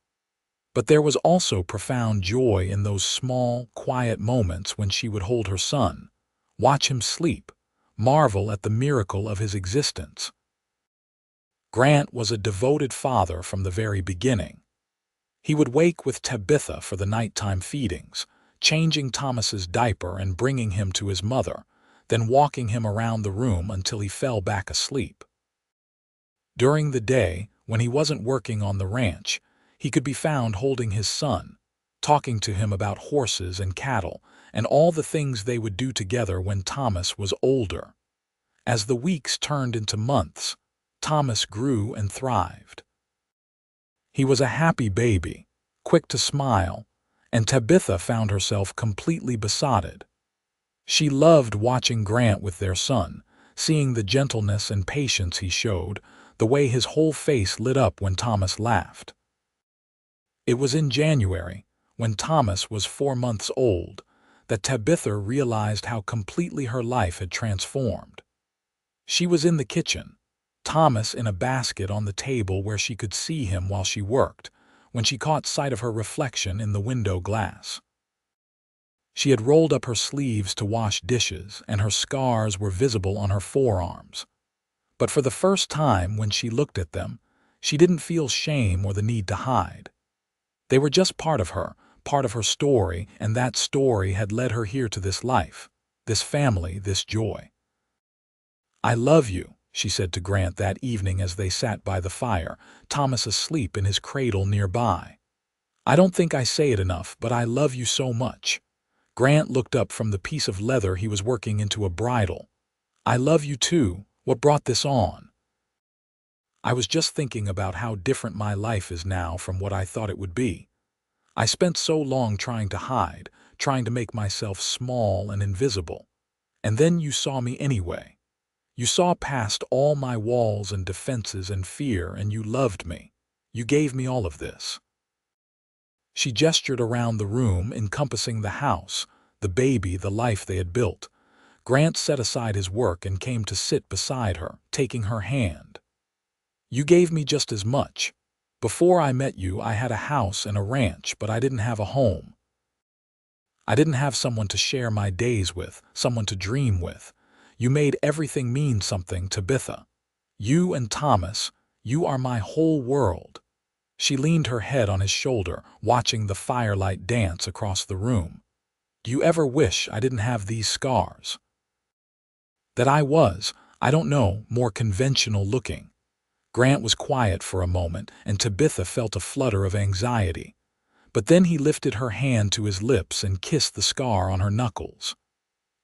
But there was also profound joy in those small, quiet moments when she would hold her son, watch him sleep, marvel at the miracle of his existence. Grant was a devoted father from the very beginning. He would wake with Tabitha for the nighttime feedings, changing Thomas's diaper and bringing him to his mother, then walking him around the room until he fell back asleep. During the day, when he wasn't working on the ranch, he could be found holding his son, talking to him about horses and cattle, and all the things they would do together when Thomas was older. As the weeks turned into months, Thomas grew and thrived. He was a happy baby, quick to smile, and Tabitha found herself completely besotted. She loved watching Grant with their son, seeing the gentleness and patience he showed, the way his whole face lit up when Thomas laughed. It was in January, when Thomas was 4 months old, that Tabitha realized how completely her life had transformed. She was in the kitchen, Thomas in a basket on the table where she could see him while she worked, when she caught sight of her reflection in the window glass. She had rolled up her sleeves to wash dishes, and her scars were visible on her forearms. But for the first time when she looked at them, she didn't feel shame or the need to hide. They were just part of her story, and that story had led her here to this life, this family, this joy. "I love you," she said to Grant that evening as they sat by the fire, Thomas asleep in his cradle nearby. "I don't think I say it enough, but I love you so much." Grant looked up from the piece of leather he was working into a bridle. "I love you too. What brought this on?" "I was just thinking about how different my life is now from what I thought it would be. I spent so long trying to hide, trying to make myself small and invisible. And then you saw me anyway. You saw past all my walls and defenses and fear, and you loved me. You gave me all of this. She gestured around the room, encompassing the house, the baby, the life they had built. Grant set aside his work and came to sit beside her, taking her hand. "You gave me just as much. Before I met you, I had a house and a ranch, but I didn't have a home. I didn't have someone to share my days with, someone to dream with. You made everything mean something, Tabitha. You and Thomas, you are my whole world." She leaned her head on his shoulder, watching the firelight dance across the room. "Do you ever wish I didn't have these scars? That I don't know, more conventional looking?" Grant was quiet for a moment, and Tabitha felt a flutter of anxiety. But then he lifted her hand to his lips and kissed the scar on her knuckles.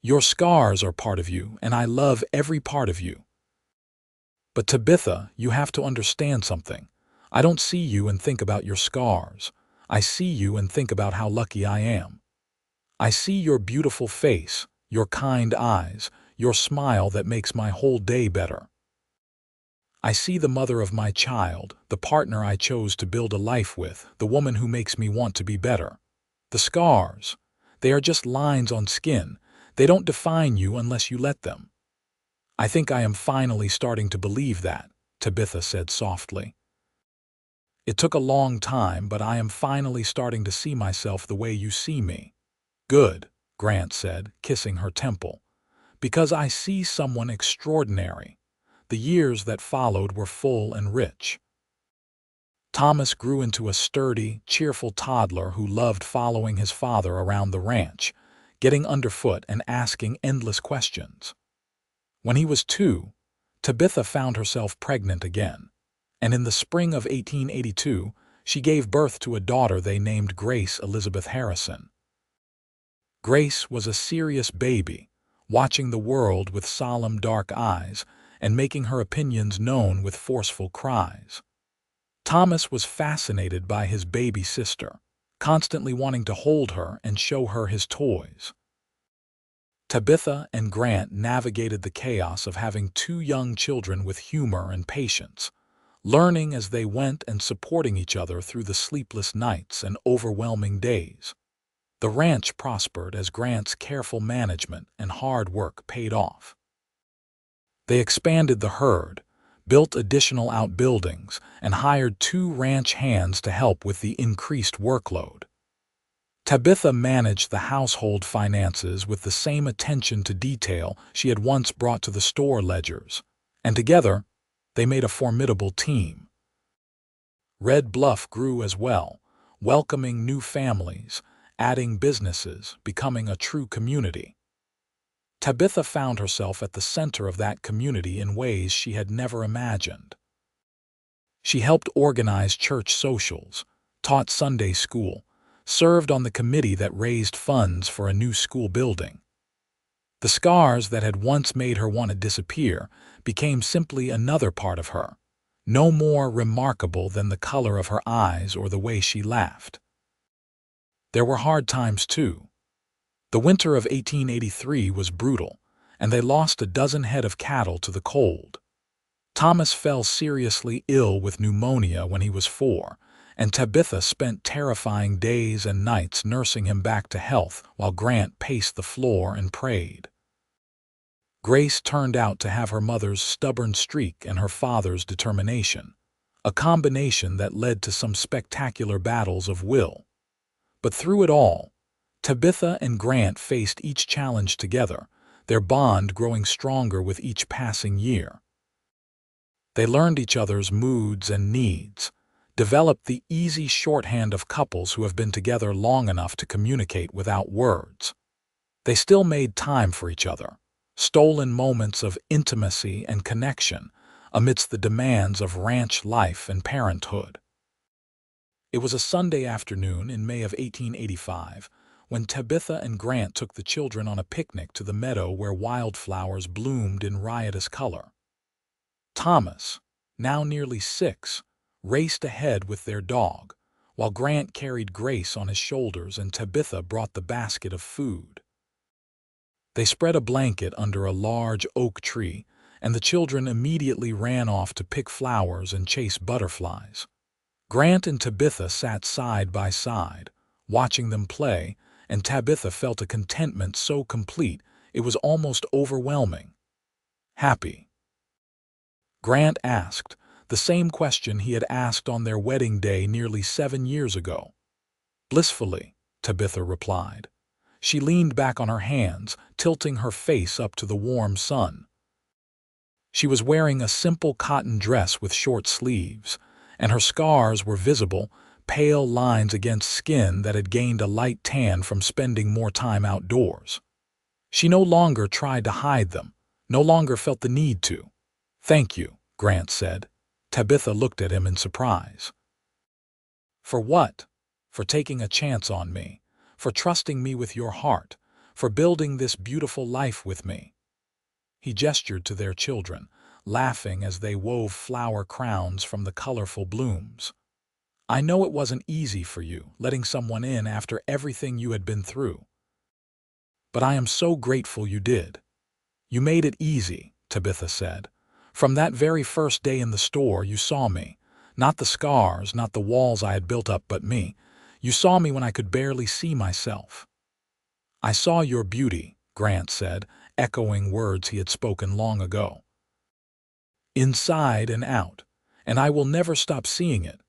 "Your scars are part of you, and I love every part of you. But Tabitha, you have to understand something. I don't see you and think about your scars. I see you and think about how lucky I am. I see your beautiful face, your kind eyes, your smile that makes my whole day better. I see the mother of my child, the partner I chose to build a life with, the woman who makes me want to be better. The scars, they are just lines on skin. They don't define you unless you let them." "I think I am finally starting to believe that," Tabitha said softly. "It took a long time, but I am finally starting to see myself the way you see me." "Good," Grant said, kissing her temple. "Because I see someone extraordinary." The years that followed were full and rich. Thomas grew into a sturdy, cheerful toddler who loved following his father around the ranch, getting underfoot and asking endless questions. When he was 2, Tabitha found herself pregnant again, and in the spring of 1882, she gave birth to a daughter they named Grace Elizabeth Harrison. Grace was a serious baby, watching the world with solemn dark eyes and making her opinions known with forceful cries. Thomas was fascinated by his baby sister, constantly wanting to hold her and show her his toys. Tabitha and Grant navigated the chaos of having 2 young children with humor and patience, learning as they went and supporting each other through the sleepless nights and overwhelming days. The ranch prospered as Grant's careful management and hard work paid off. They expanded the herd, built additional outbuildings, and hired 2 ranch hands to help with the increased workload. Tabitha managed the household finances with the same attention to detail she had once brought to the store ledgers, and together, they made a formidable team. Red Bluff grew as well, welcoming new families, adding businesses, becoming a true community. Tabitha found herself at the center of that community in ways she had never imagined. She helped organize church socials, taught Sunday school, served on the committee that raised funds for a new school building. The scars that had once made her want to disappear became simply another part of her, no more remarkable than the color of her eyes or the way she laughed. There were hard times too. The winter of 1883 was brutal, and they lost a dozen head of cattle to the cold. Thomas fell seriously ill with pneumonia when he was 4, and Tabitha spent terrifying days and nights nursing him back to health while Grant paced the floor and prayed. Grace turned out to have her mother's stubborn streak and her father's determination, a combination that led to some spectacular battles of will. But through it all, Tabitha and Grant faced each challenge together, their bond growing stronger with each passing year. They learned each other's moods and needs, developed the easy shorthand of couples who have been together long enough to communicate without words. They still made time for each other, stolen moments of intimacy and connection amidst the demands of ranch life and parenthood. It was a Sunday afternoon in May of 1885 when Tabitha and Grant took the children on a picnic to the meadow where wildflowers bloomed in riotous color. Thomas, now nearly 6, raced ahead with their dog, while Grant carried Grace on his shoulders and Tabitha brought the basket of food. They spread a blanket under a large oak tree, and the children immediately ran off to pick flowers and chase butterflies. Grant and Tabitha sat side by side, watching them play, and Tabitha felt a contentment so complete it was almost overwhelming. "Happy?" Grant asked, the same question he had asked on their wedding day nearly 7 years ago. "Blissfully," Tabitha replied. She leaned back on her hands, tilting her face up to the warm sun. She was wearing a simple cotton dress with short sleeves, and her scars were visible, pale lines against skin that had gained a light tan from spending more time outdoors. She no longer tried to hide them, no longer felt the need to. "Thank you," Grant said. Tabitha looked at him in surprise. "For what?" "For taking a chance on me, for trusting me with your heart, for building this beautiful life with me." He gestured to their children, laughing as they wove flower crowns from the colorful blooms. "I know it wasn't easy for you, letting someone in after everything you had been through. But I am so grateful you did." "You made it easy," Tabitha said. "From that very first day in the store, you saw me. Not the scars, not the walls I had built up, but me. You saw me when I could barely see myself." "I saw your beauty," Grant said, echoing words he had spoken long ago. "Inside and out, and I will never stop seeing it."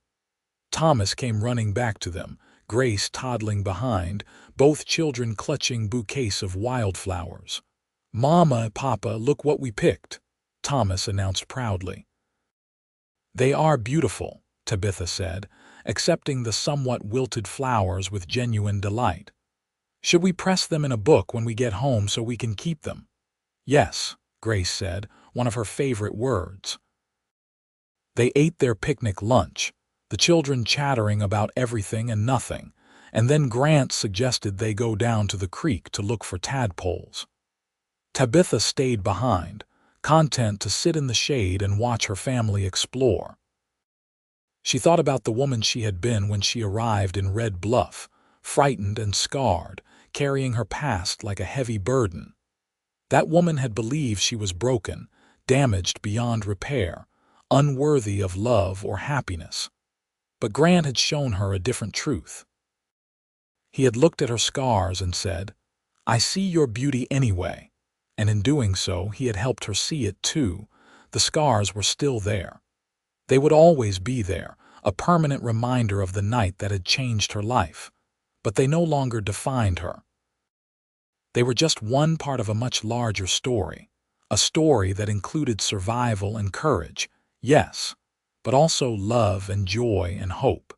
Thomas came running back to them, Grace toddling behind, both children clutching bouquets of wildflowers. "Mama, Papa, look what we picked," Thomas announced proudly. "They are beautiful," Tabitha said, accepting the somewhat wilted flowers with genuine delight. "Should we press them in a book when we get home so we can keep them?" "Yes," Grace said, one of her favorite words. They ate their picnic lunch, the children chattering about everything and nothing, and then Grant suggested they go down to the creek to look for tadpoles. Tabitha stayed behind, content to sit in the shade and watch her family explore. She thought about the woman she had been when she arrived in Red Bluff, frightened and scarred, carrying her past like a heavy burden. That woman had believed she was broken, damaged beyond repair, unworthy of love or happiness. But Grant had shown her a different truth. He had looked at her scars and said, "I see your beauty anyway." And in doing so, he had helped her see it too. The scars were still there. They would always be there, a permanent reminder of the night that had changed her life. But they no longer defined her. They were just one part of a much larger story, a story that included survival and courage, yes, but also love and joy and hope.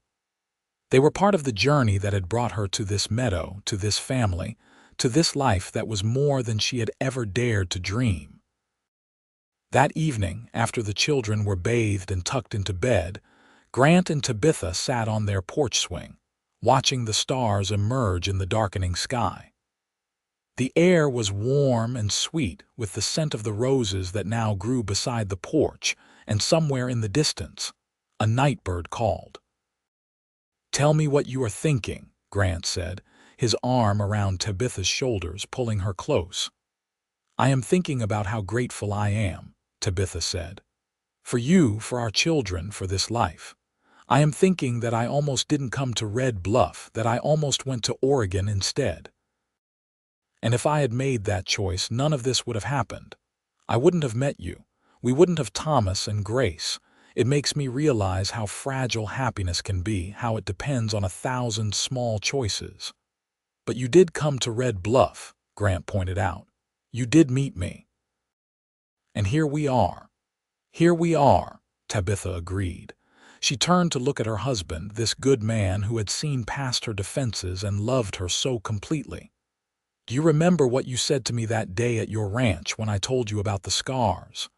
They were part of the journey that had brought her to this meadow, to this family, to this life that was more than she had ever dared to dream. That evening, after the children were bathed and tucked into bed, Grant and Tabitha sat on their porch swing, watching the stars emerge in the darkening sky. The air was warm and sweet with the scent of the roses that now grew beside the porch, and somewhere in the distance, a nightbird called. "Tell me what you are thinking," Grant said, his arm around Tabitha's shoulders, pulling her close. "I am thinking about how grateful I am," Tabitha said. "For you, for our children, for this life. I am thinking that I almost didn't come to Red Bluff, that I almost went to Oregon instead. And if I had made that choice, none of this would have happened. I wouldn't have met you. We wouldn't have Thomas and Grace. It makes me realize how fragile happiness can be, how it depends on 1,000 small choices." "But you did come to Red Bluff," Grant pointed out. "You did meet me. And here we are." "Here we are," Tabitha agreed. She turned to look at her husband, this good man who had seen past her defenses and loved her so completely. "Do you remember what you said to me that day at your ranch when I told you about the scars?"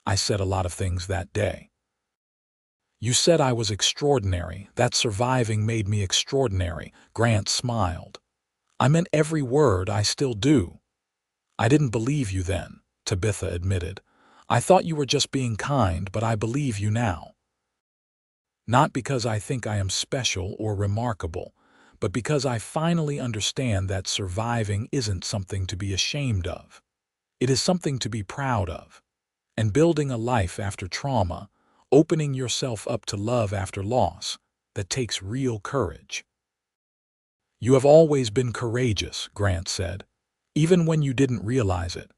"I said a lot of things that day." "You said I was extraordinary, that surviving made me extraordinary," Grant smiled. "I meant every word, I still do." "I didn't believe you then," Tabitha admitted. "I thought you were just being kind, but I believe you now. Not because I think I am special or remarkable, but because I finally understand that surviving isn't something to be ashamed of. It is something to be proud of. And building a life after trauma, opening yourself up to love after loss, that takes real courage. You have always been courageous, Grant said, even when you didn't realize it.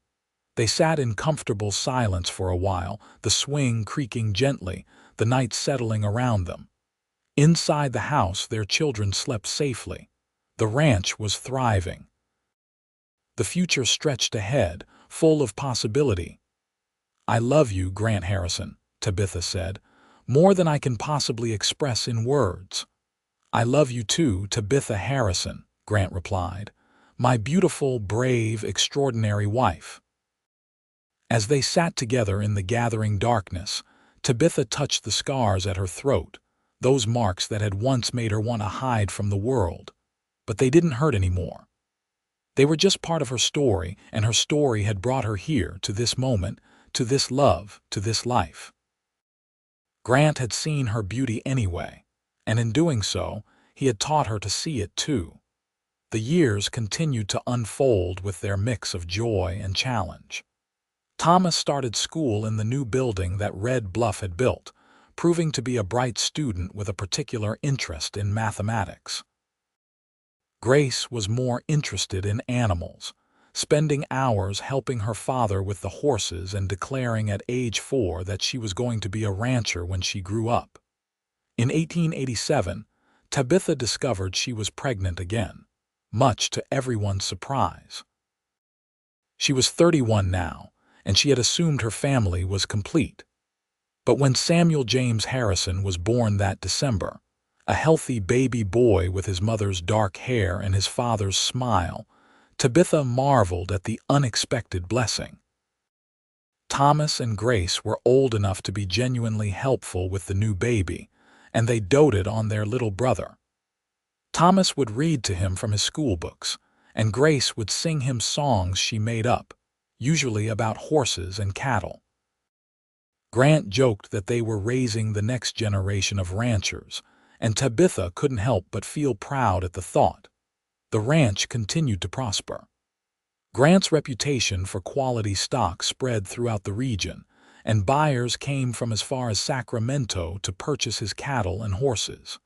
They sat in comfortable silence for a while, the swing creaking gently, the night settling around them. Inside the house, their children slept safely. The ranch was thriving. The future stretched ahead, full of possibility. I love you, Grant Harrison, Tabitha said, more than I can possibly express in words. I love you too, Tabitha Harrison, Grant replied, my beautiful, brave, extraordinary wife. As they sat together in the gathering darkness, Tabitha touched the scars at her throat, those marks that had once made her want to hide from the world. But they didn't hurt anymore. They were just part of her story, and her story had brought her here, to this moment, to this love, to this life. Grant had seen her beauty anyway, and in doing so, he had taught her to see it too. The years continued to unfold with their mix of joy and challenge. Thomas started school in the new building that Red Bluff had built, proving to be a bright student with a particular interest in mathematics. Grace was more interested in animals, spending hours helping her father with the horses and declaring at age 4 that she was going to be a rancher when she grew up. In 1887, Tabitha discovered she was pregnant again, much to everyone's surprise. She was 31 now, and she had assumed her family was complete. But when Samuel James Harrison was born that December, a healthy baby boy with his mother's dark hair and his father's smile, Tabitha marveled at the unexpected blessing. Thomas and Grace were old enough to be genuinely helpful with the new baby, and they doted on their little brother. Thomas would read to him from his school books, and Grace would sing him songs she made up, usually about horses and cattle. Grant joked that they were raising the next generation of ranchers, and Tabitha couldn't help but feel proud at the thought. The ranch continued to prosper. Grant's reputation for quality stock spread throughout the region, and buyers came from as far as Sacramento to purchase his cattle and horses.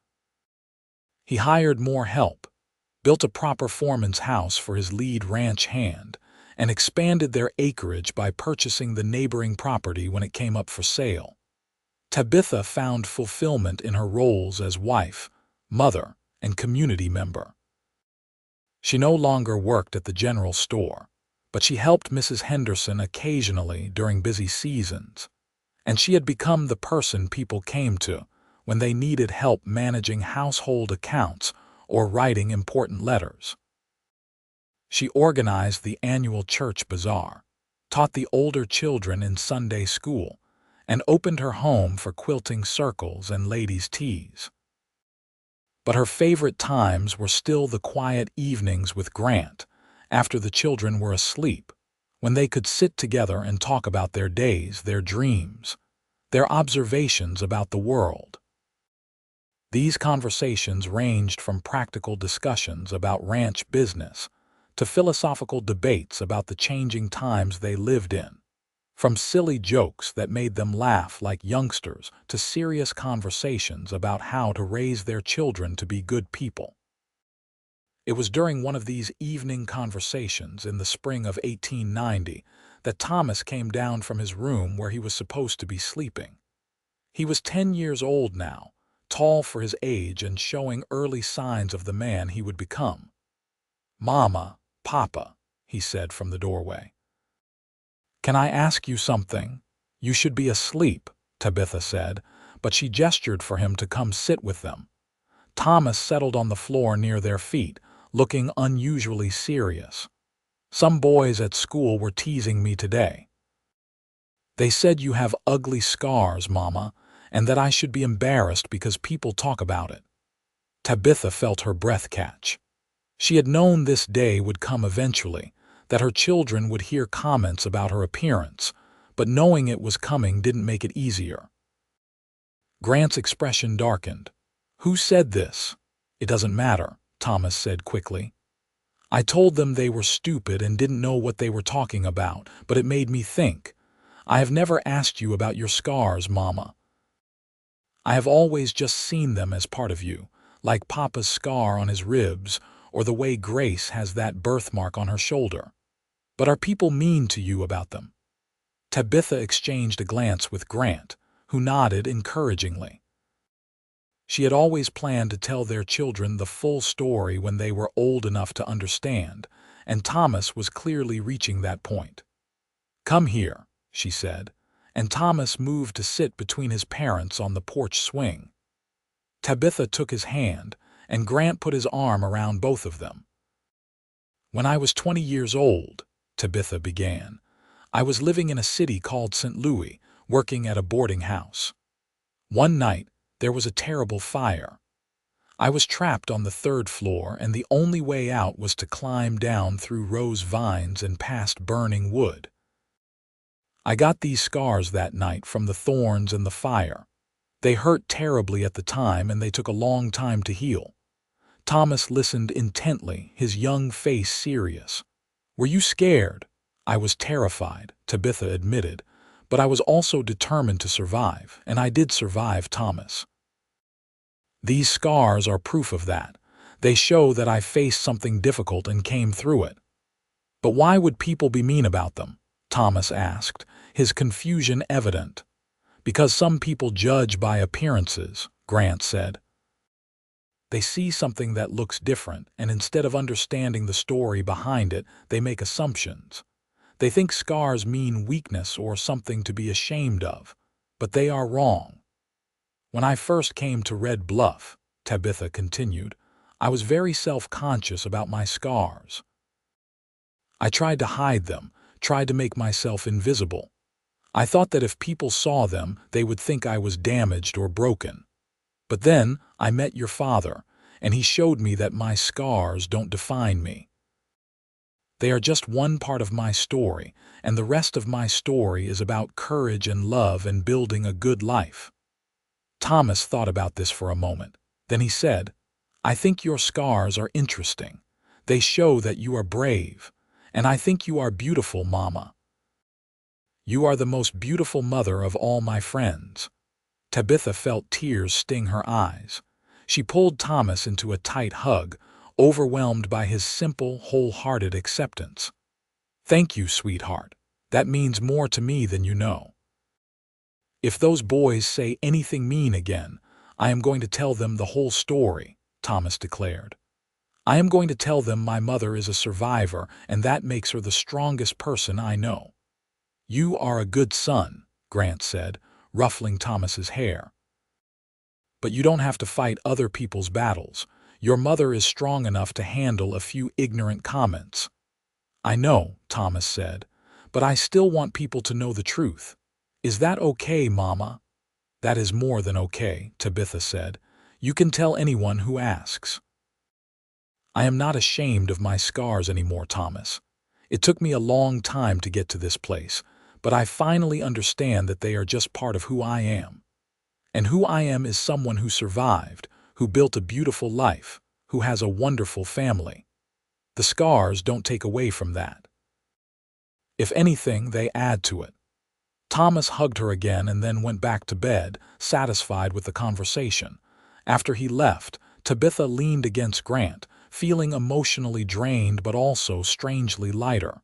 He hired more help, built a proper foreman's house for his lead ranch hand, and expanded their acreage by purchasing the neighboring property when it came up for sale. Tabitha found fulfillment in her roles as wife, mother, and community member. She no longer worked at the general store, but she helped Mrs. Henderson occasionally during busy seasons, and she had become the person people came to when they needed help managing household accounts or writing important letters. She organized the annual church bazaar, taught the older children in Sunday school, and opened her home for quilting circles and ladies' teas. But her favorite times were still the quiet evenings with Grant, after the children were asleep, when they could sit together and talk about their days, their dreams, their observations about the world. These conversations ranged from practical discussions about ranch business to philosophical debates about the changing times they lived in, from silly jokes that made them laugh like youngsters to serious conversations about how to raise their children to be good people. It was during one of these evening conversations in the spring of 1890 that Thomas came down from his room where he was supposed to be sleeping. He was 10 years old now, tall for his age and showing early signs of the man he would become. "Mama, Papa," he said from the doorway. "Can I ask you something? You should be asleep," Tabitha said, but she gestured for him to come sit with them. Thomas settled on the floor near their feet, looking unusually serious. "Some boys at school were teasing me today. They said you have ugly scars, Mama, and that I should be embarrassed because people talk about it." Tabitha felt her breath catch. She had known this day would come eventually, that her children would hear comments about her appearance, but knowing it was coming didn't make it easier. Grant's expression darkened. "Who said this?" "It doesn't matter," Thomas said quickly. "I told them they were stupid and didn't know what they were talking about, but it made me think. I have never asked you about your scars, Mama." I have always just seen them as part of you, like Papa's scar on his ribs or the way Grace has that birthmark on her shoulder. But are people mean to you about them?" Tabitha exchanged a glance with Grant, who nodded encouragingly. She had always planned to tell their children the full story when they were old enough to understand, and Thomas was clearly reaching that point. "Come here," she said, and Thomas moved to sit between his parents on the porch swing. Tabitha took his hand, and Grant put his arm around both of them. "When I was 20 years old," Tabitha began, "I was living in a city called St. Louis, working at a boarding house. One night, there was a terrible fire. I was trapped on the 3rd floor, and the only way out was to climb down through rose vines and past burning wood. I got these scars that night from the thorns and the fire. They hurt terribly at the time, and they took a long time to heal." Thomas listened intently, his young face serious. "Were you scared?" "I was terrified," Tabitha admitted, "but I was also determined to survive, and I did survive, Thomas. These scars are proof of that. They show that I faced something difficult and came through it." "But why would people be mean about them?" Thomas asked, his confusion evident. "Because some people judge by appearances," Grant said. "They see something that looks different, and instead of understanding the story behind it, they make assumptions. They think scars mean weakness or something to be ashamed of, but they are wrong. When I first came to Red Bluff," Tabitha continued, "I was very self-conscious about my scars. I tried to hide them, tried to make myself invisible. I thought that if people saw them, they would think I was damaged or broken. But then I met your father, and he showed me that my scars don't define me. They are just one part of my story, and the rest of my story is about courage and love and building a good life." Thomas thought about this for a moment. Then he said, "I think your scars are interesting. They show that you are brave, and I think you are beautiful, Mama. You are the most beautiful mother of all my friends." Tabitha felt tears sting her eyes. She pulled Thomas into a tight hug, overwhelmed by his simple, wholehearted acceptance. "Thank you, sweetheart. That means more to me than you know. If those boys say anything mean again, I am going to tell them the whole story," Thomas declared. "I am going to tell them my mother is a survivor, and that makes her the strongest person I know." "You are a good son," Grant said, ruffling Thomas's hair. "But you don't have to fight other people's battles. Your mother is strong enough to handle a few ignorant comments." "I know," Thomas said, "but I still want people to know the truth. Is that okay, Mama?" "That is more than okay," Tabitha said. "You can tell anyone who asks." "I am not ashamed of my scars anymore, Thomas. It took me a long time to get to this place, but I finally understand that they are just part of who I am. And who I am is someone who survived, who built a beautiful life, who has a wonderful family. The scars don't take away from that. If anything, they add to it." Thomas hugged her again and then went back to bed, satisfied with the conversation. After he left, Tabitha leaned against Grant, feeling emotionally drained but also strangely lighter.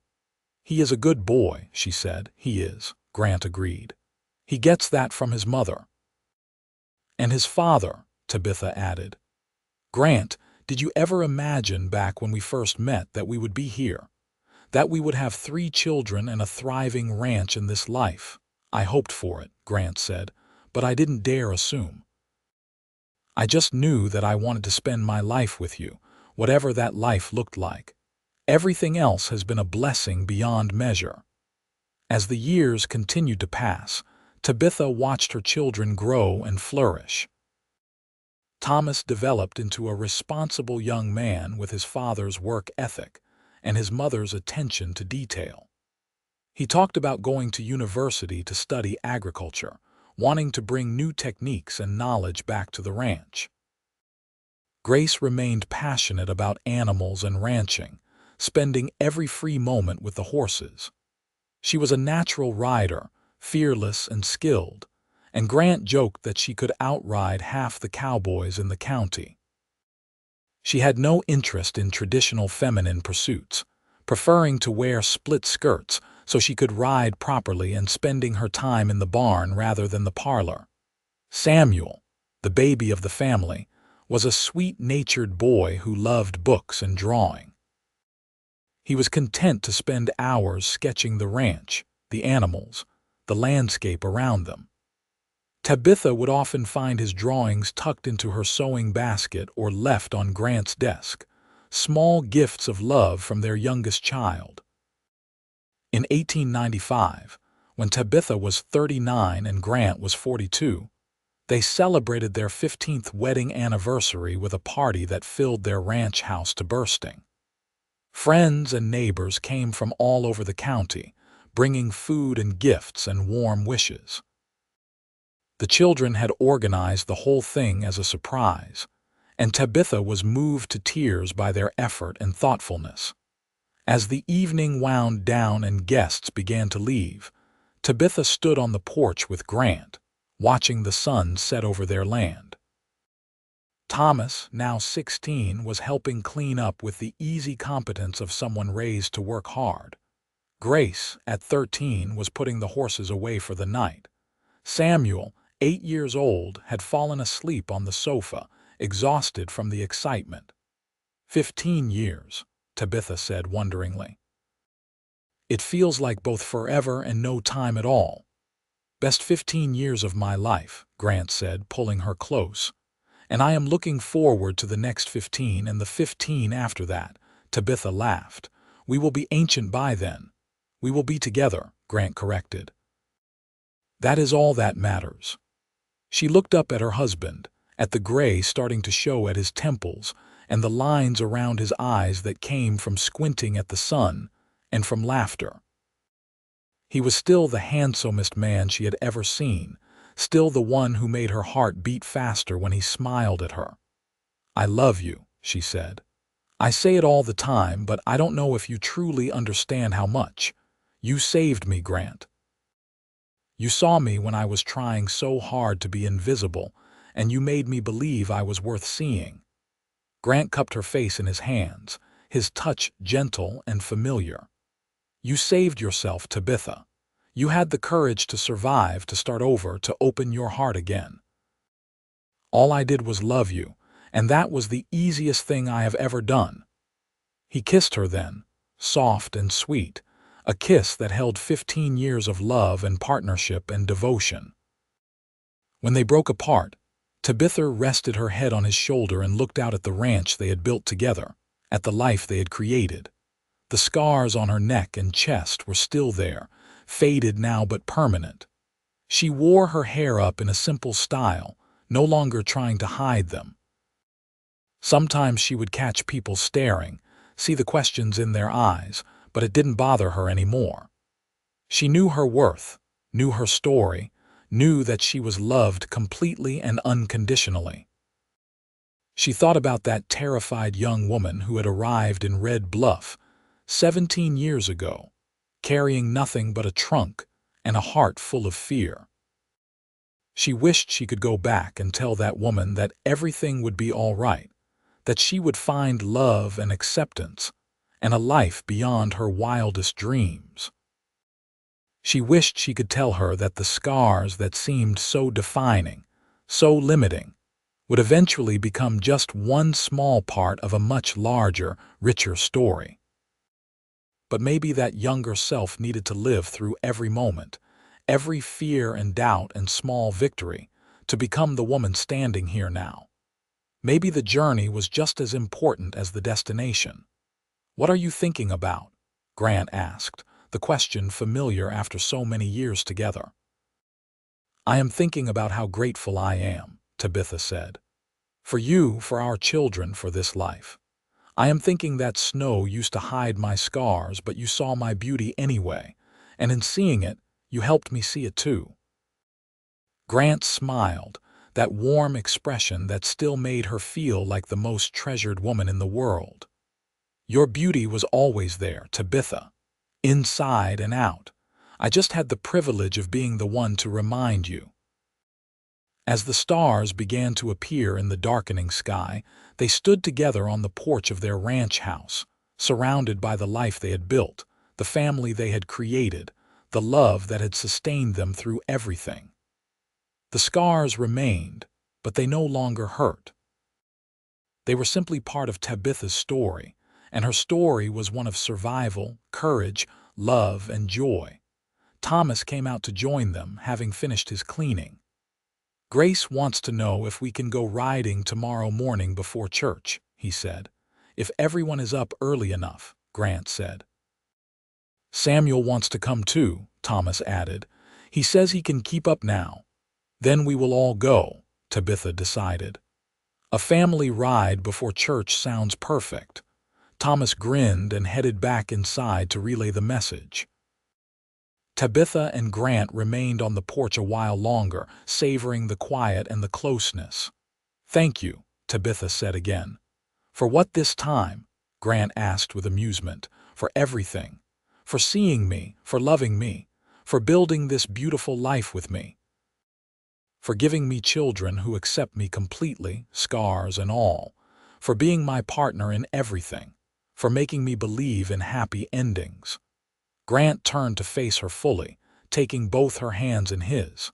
"He is a good boy," she said. "He is," Grant agreed. "He gets that from his mother." "And his father," Tabitha added. "Grant, did you ever imagine back when we first met that we would be here? That we would have 3 children and a thriving ranch in this life?" "I hoped for it," Grant said, "but I didn't dare assume. I just knew that I wanted to spend my life with you, whatever that life looked like. Everything else has been a blessing beyond measure." As the years continued to pass, Tabitha watched her children grow and flourish. Thomas developed into a responsible young man with his father's work ethic and his mother's attention to detail. He talked about going to university to study agriculture, wanting to bring new techniques and knowledge back to the ranch. Grace remained passionate about animals and ranching, spending every free moment with the horses. She was a natural rider, fearless and skilled, and Grant joked that she could outride half the cowboys in the county. She had no interest in traditional feminine pursuits, preferring to wear split skirts so she could ride properly and spending her time in the barn rather than the parlor. Samuel, the baby of the family, was a sweet-natured boy who loved books and drawing. He was content to spend hours sketching the ranch, the animals, the landscape around them. Tabitha would often find his drawings tucked into her sewing basket or left on Grant's desk, small gifts of love from their youngest child. In 1895, when Tabitha was 39 and Grant was 42, they celebrated their 15th wedding anniversary with a party that filled their ranch house to bursting. Friends and neighbors came from all over the county, bringing food and gifts and warm wishes. The children had organized the whole thing as a surprise, and Tabitha was moved to tears by their effort and thoughtfulness. As the evening wound down and guests began to leave, Tabitha stood on the porch with Grant, watching the sun set over their land. Thomas, now 16, was helping clean up with the easy competence of someone raised to work hard. Grace, at 13, was putting the horses away for the night. Samuel, 8 years old, had fallen asleep on the sofa, exhausted from the excitement. 15 years, Tabitha said wonderingly. It feels like both forever and no time at all. Best 15 years of my life, Grant said, pulling her close. And I am looking forward to the next 15 and the 15 after that, Tabitha laughed. We will be ancient by then. We will be together, Grant corrected. That is all that matters. She looked up at her husband, at the gray starting to show at his temples, and the lines around his eyes that came from squinting at the sun and from laughter. He was still the handsomest man she had ever seen, still the one who made her heart beat faster when he smiled at her. I love you, she said. I say it all the time, but I don't know if you truly understand how much. You saved me, Grant. You saw me when I was trying so hard to be invisible, and you made me believe I was worth seeing. Grant cupped her face in his hands, his touch gentle and familiar. You saved yourself, Tabitha. You had the courage to survive, to start over, to open your heart again. All I did was love you, and that was the easiest thing I have ever done. He kissed her then, soft and sweet, a kiss that held 15 years of love and partnership and devotion. When they broke apart, Tabitha rested her head on his shoulder and looked out at the ranch they had built together, at the life they had created. The scars on her neck and chest were still there, faded now but permanent. She wore her hair up in a simple style, no longer trying to hide them. Sometimes she would catch people staring, see the questions in their eyes, but it didn't bother her anymore. She knew her worth, knew her story, knew that she was loved completely and unconditionally. She thought about that terrified young woman who had arrived in Red Bluff 17 years ago, carrying nothing but a trunk and a heart full of fear. She wished she could go back and tell that woman that everything would be all right, that she would find love and acceptance, and a life beyond her wildest dreams. She wished she could tell her that the scars that seemed so defining, so limiting, would eventually become just one small part of a much larger, richer story. But maybe that younger self needed to live through every moment, every fear and doubt and small victory, to become the woman standing here now. Maybe the journey was just as important as the destination. What are you thinking about? Grant asked, the question familiar after so many years together. I am thinking about how grateful I am, Tabitha said. For you, for our children, for this life. I am thinking that snow used to hide my scars, but you saw my beauty anyway, and in seeing it, you helped me see it too. Grant smiled, that warm expression that still made her feel like the most treasured woman in the world. Your beauty was always there, Tabitha, inside and out. I just had the privilege of being the one to remind you. As the stars began to appear in the darkening sky, they stood together on the porch of their ranch house, surrounded by the life they had built, the family they had created, the love that had sustained them through everything. The scars remained, but they no longer hurt. They were simply part of Tabitha's story, and her story was one of survival, courage, love, and joy. Thomas came out to join them, having finished his cleaning. "Grace wants to know if we can go riding tomorrow morning before church," he said. "If everyone is up early enough," Grant said. "Samuel wants to come too," Thomas added. "He says he can keep up now." "Then we will all go," Tabitha decided. "A family ride before church sounds perfect." Thomas grinned and headed back inside to relay the message. Tabitha and Grant remained on the porch a while longer, savoring the quiet and the closeness. "Thank you," Tabitha said again. "For what this time?" Grant asked with amusement. "For everything. For seeing me, for loving me, for building this beautiful life with me. For giving me children who accept me completely, scars and all. For being my partner in everything. For making me believe in happy endings." Grant turned to face her fully, taking both her hands in his.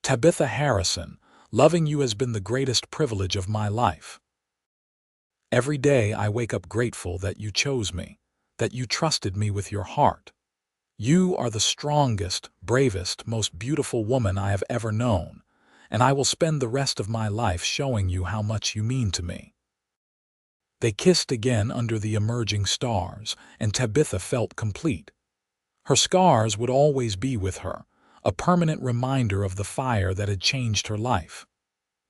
"Tabitha Harrison, loving you has been the greatest privilege of my life. Every day I wake up grateful that you chose me, that you trusted me with your heart. You are the strongest, bravest, most beautiful woman I have ever known, and I will spend the rest of my life showing you how much you mean to me." They kissed again under the emerging stars, and Tabitha felt complete. Her scars would always be with her, a permanent reminder of the fire that had changed her life.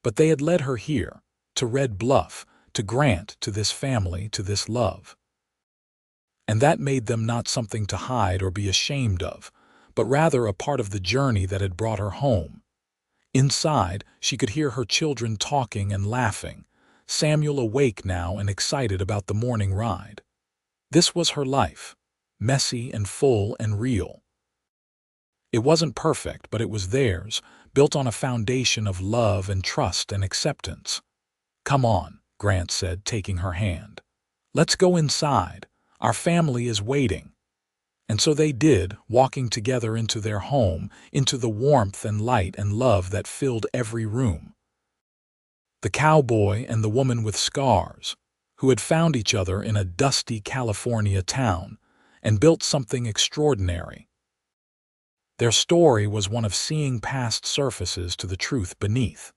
But they had led her here, to Red Bluff, to Grant, to this family, to this love. And that made them not something to hide or be ashamed of, but rather a part of the journey that had brought her home. Inside, she could hear her children talking and laughing, Samuel awake now and excited about the morning ride. This was her life, messy and full and real. It wasn't perfect, but it was theirs, built on a foundation of love and trust and acceptance. "Come on," Grant said, taking her hand. "Let's go inside. Our family is waiting." And so they did, walking together into their home, into the warmth and light and love that filled every room. The cowboy and the woman with scars, who had found each other in a dusty California town and built something extraordinary. Their story was one of seeing past surfaces to the truth beneath,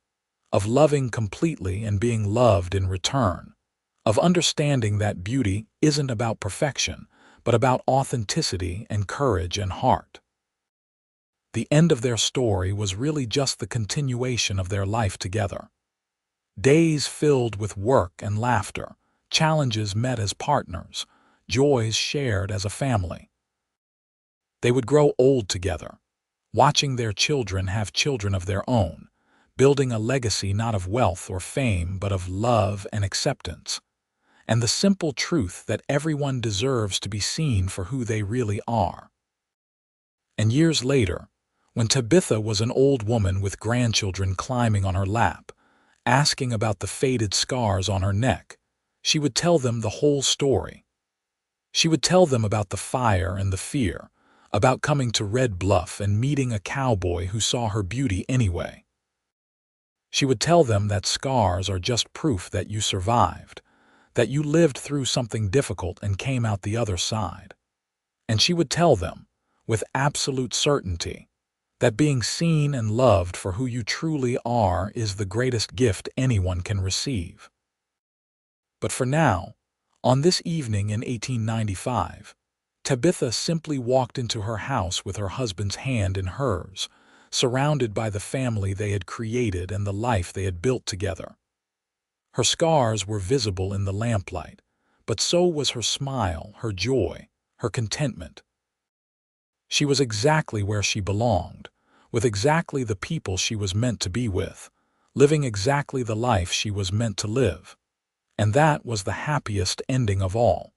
of loving completely and being loved in return, of understanding that beauty isn't about perfection, but about authenticity and courage and heart. The end of their story was really just the continuation of their life together. Days filled with work and laughter, challenges met as partners, joys shared as a family. They would grow old together, watching their children have children of their own, building a legacy not of wealth or fame but of love and acceptance, and the simple truth that everyone deserves to be seen for who they really are. And years later, when Tabitha was an old woman with grandchildren climbing on her lap, asking about the faded scars on her neck, she would tell them the whole story. She would tell them about the fire and the fear, about coming to Red Bluff and meeting a cowboy who saw her beauty anyway. She would tell them that scars are just proof that you survived, that you lived through something difficult and came out the other side. And she would tell them, with absolute certainty, that being seen and loved for who you truly are is the greatest gift anyone can receive. But for now, on this evening in 1895, Tabitha simply walked into her house with her husband's hand in hers, surrounded by the family they had created and the life they had built together. Her scars were visible in the lamplight, but so was her smile, her joy, her contentment. She was exactly where she belonged, with exactly the people she was meant to be with, living exactly the life she was meant to live. And that was the happiest ending of all.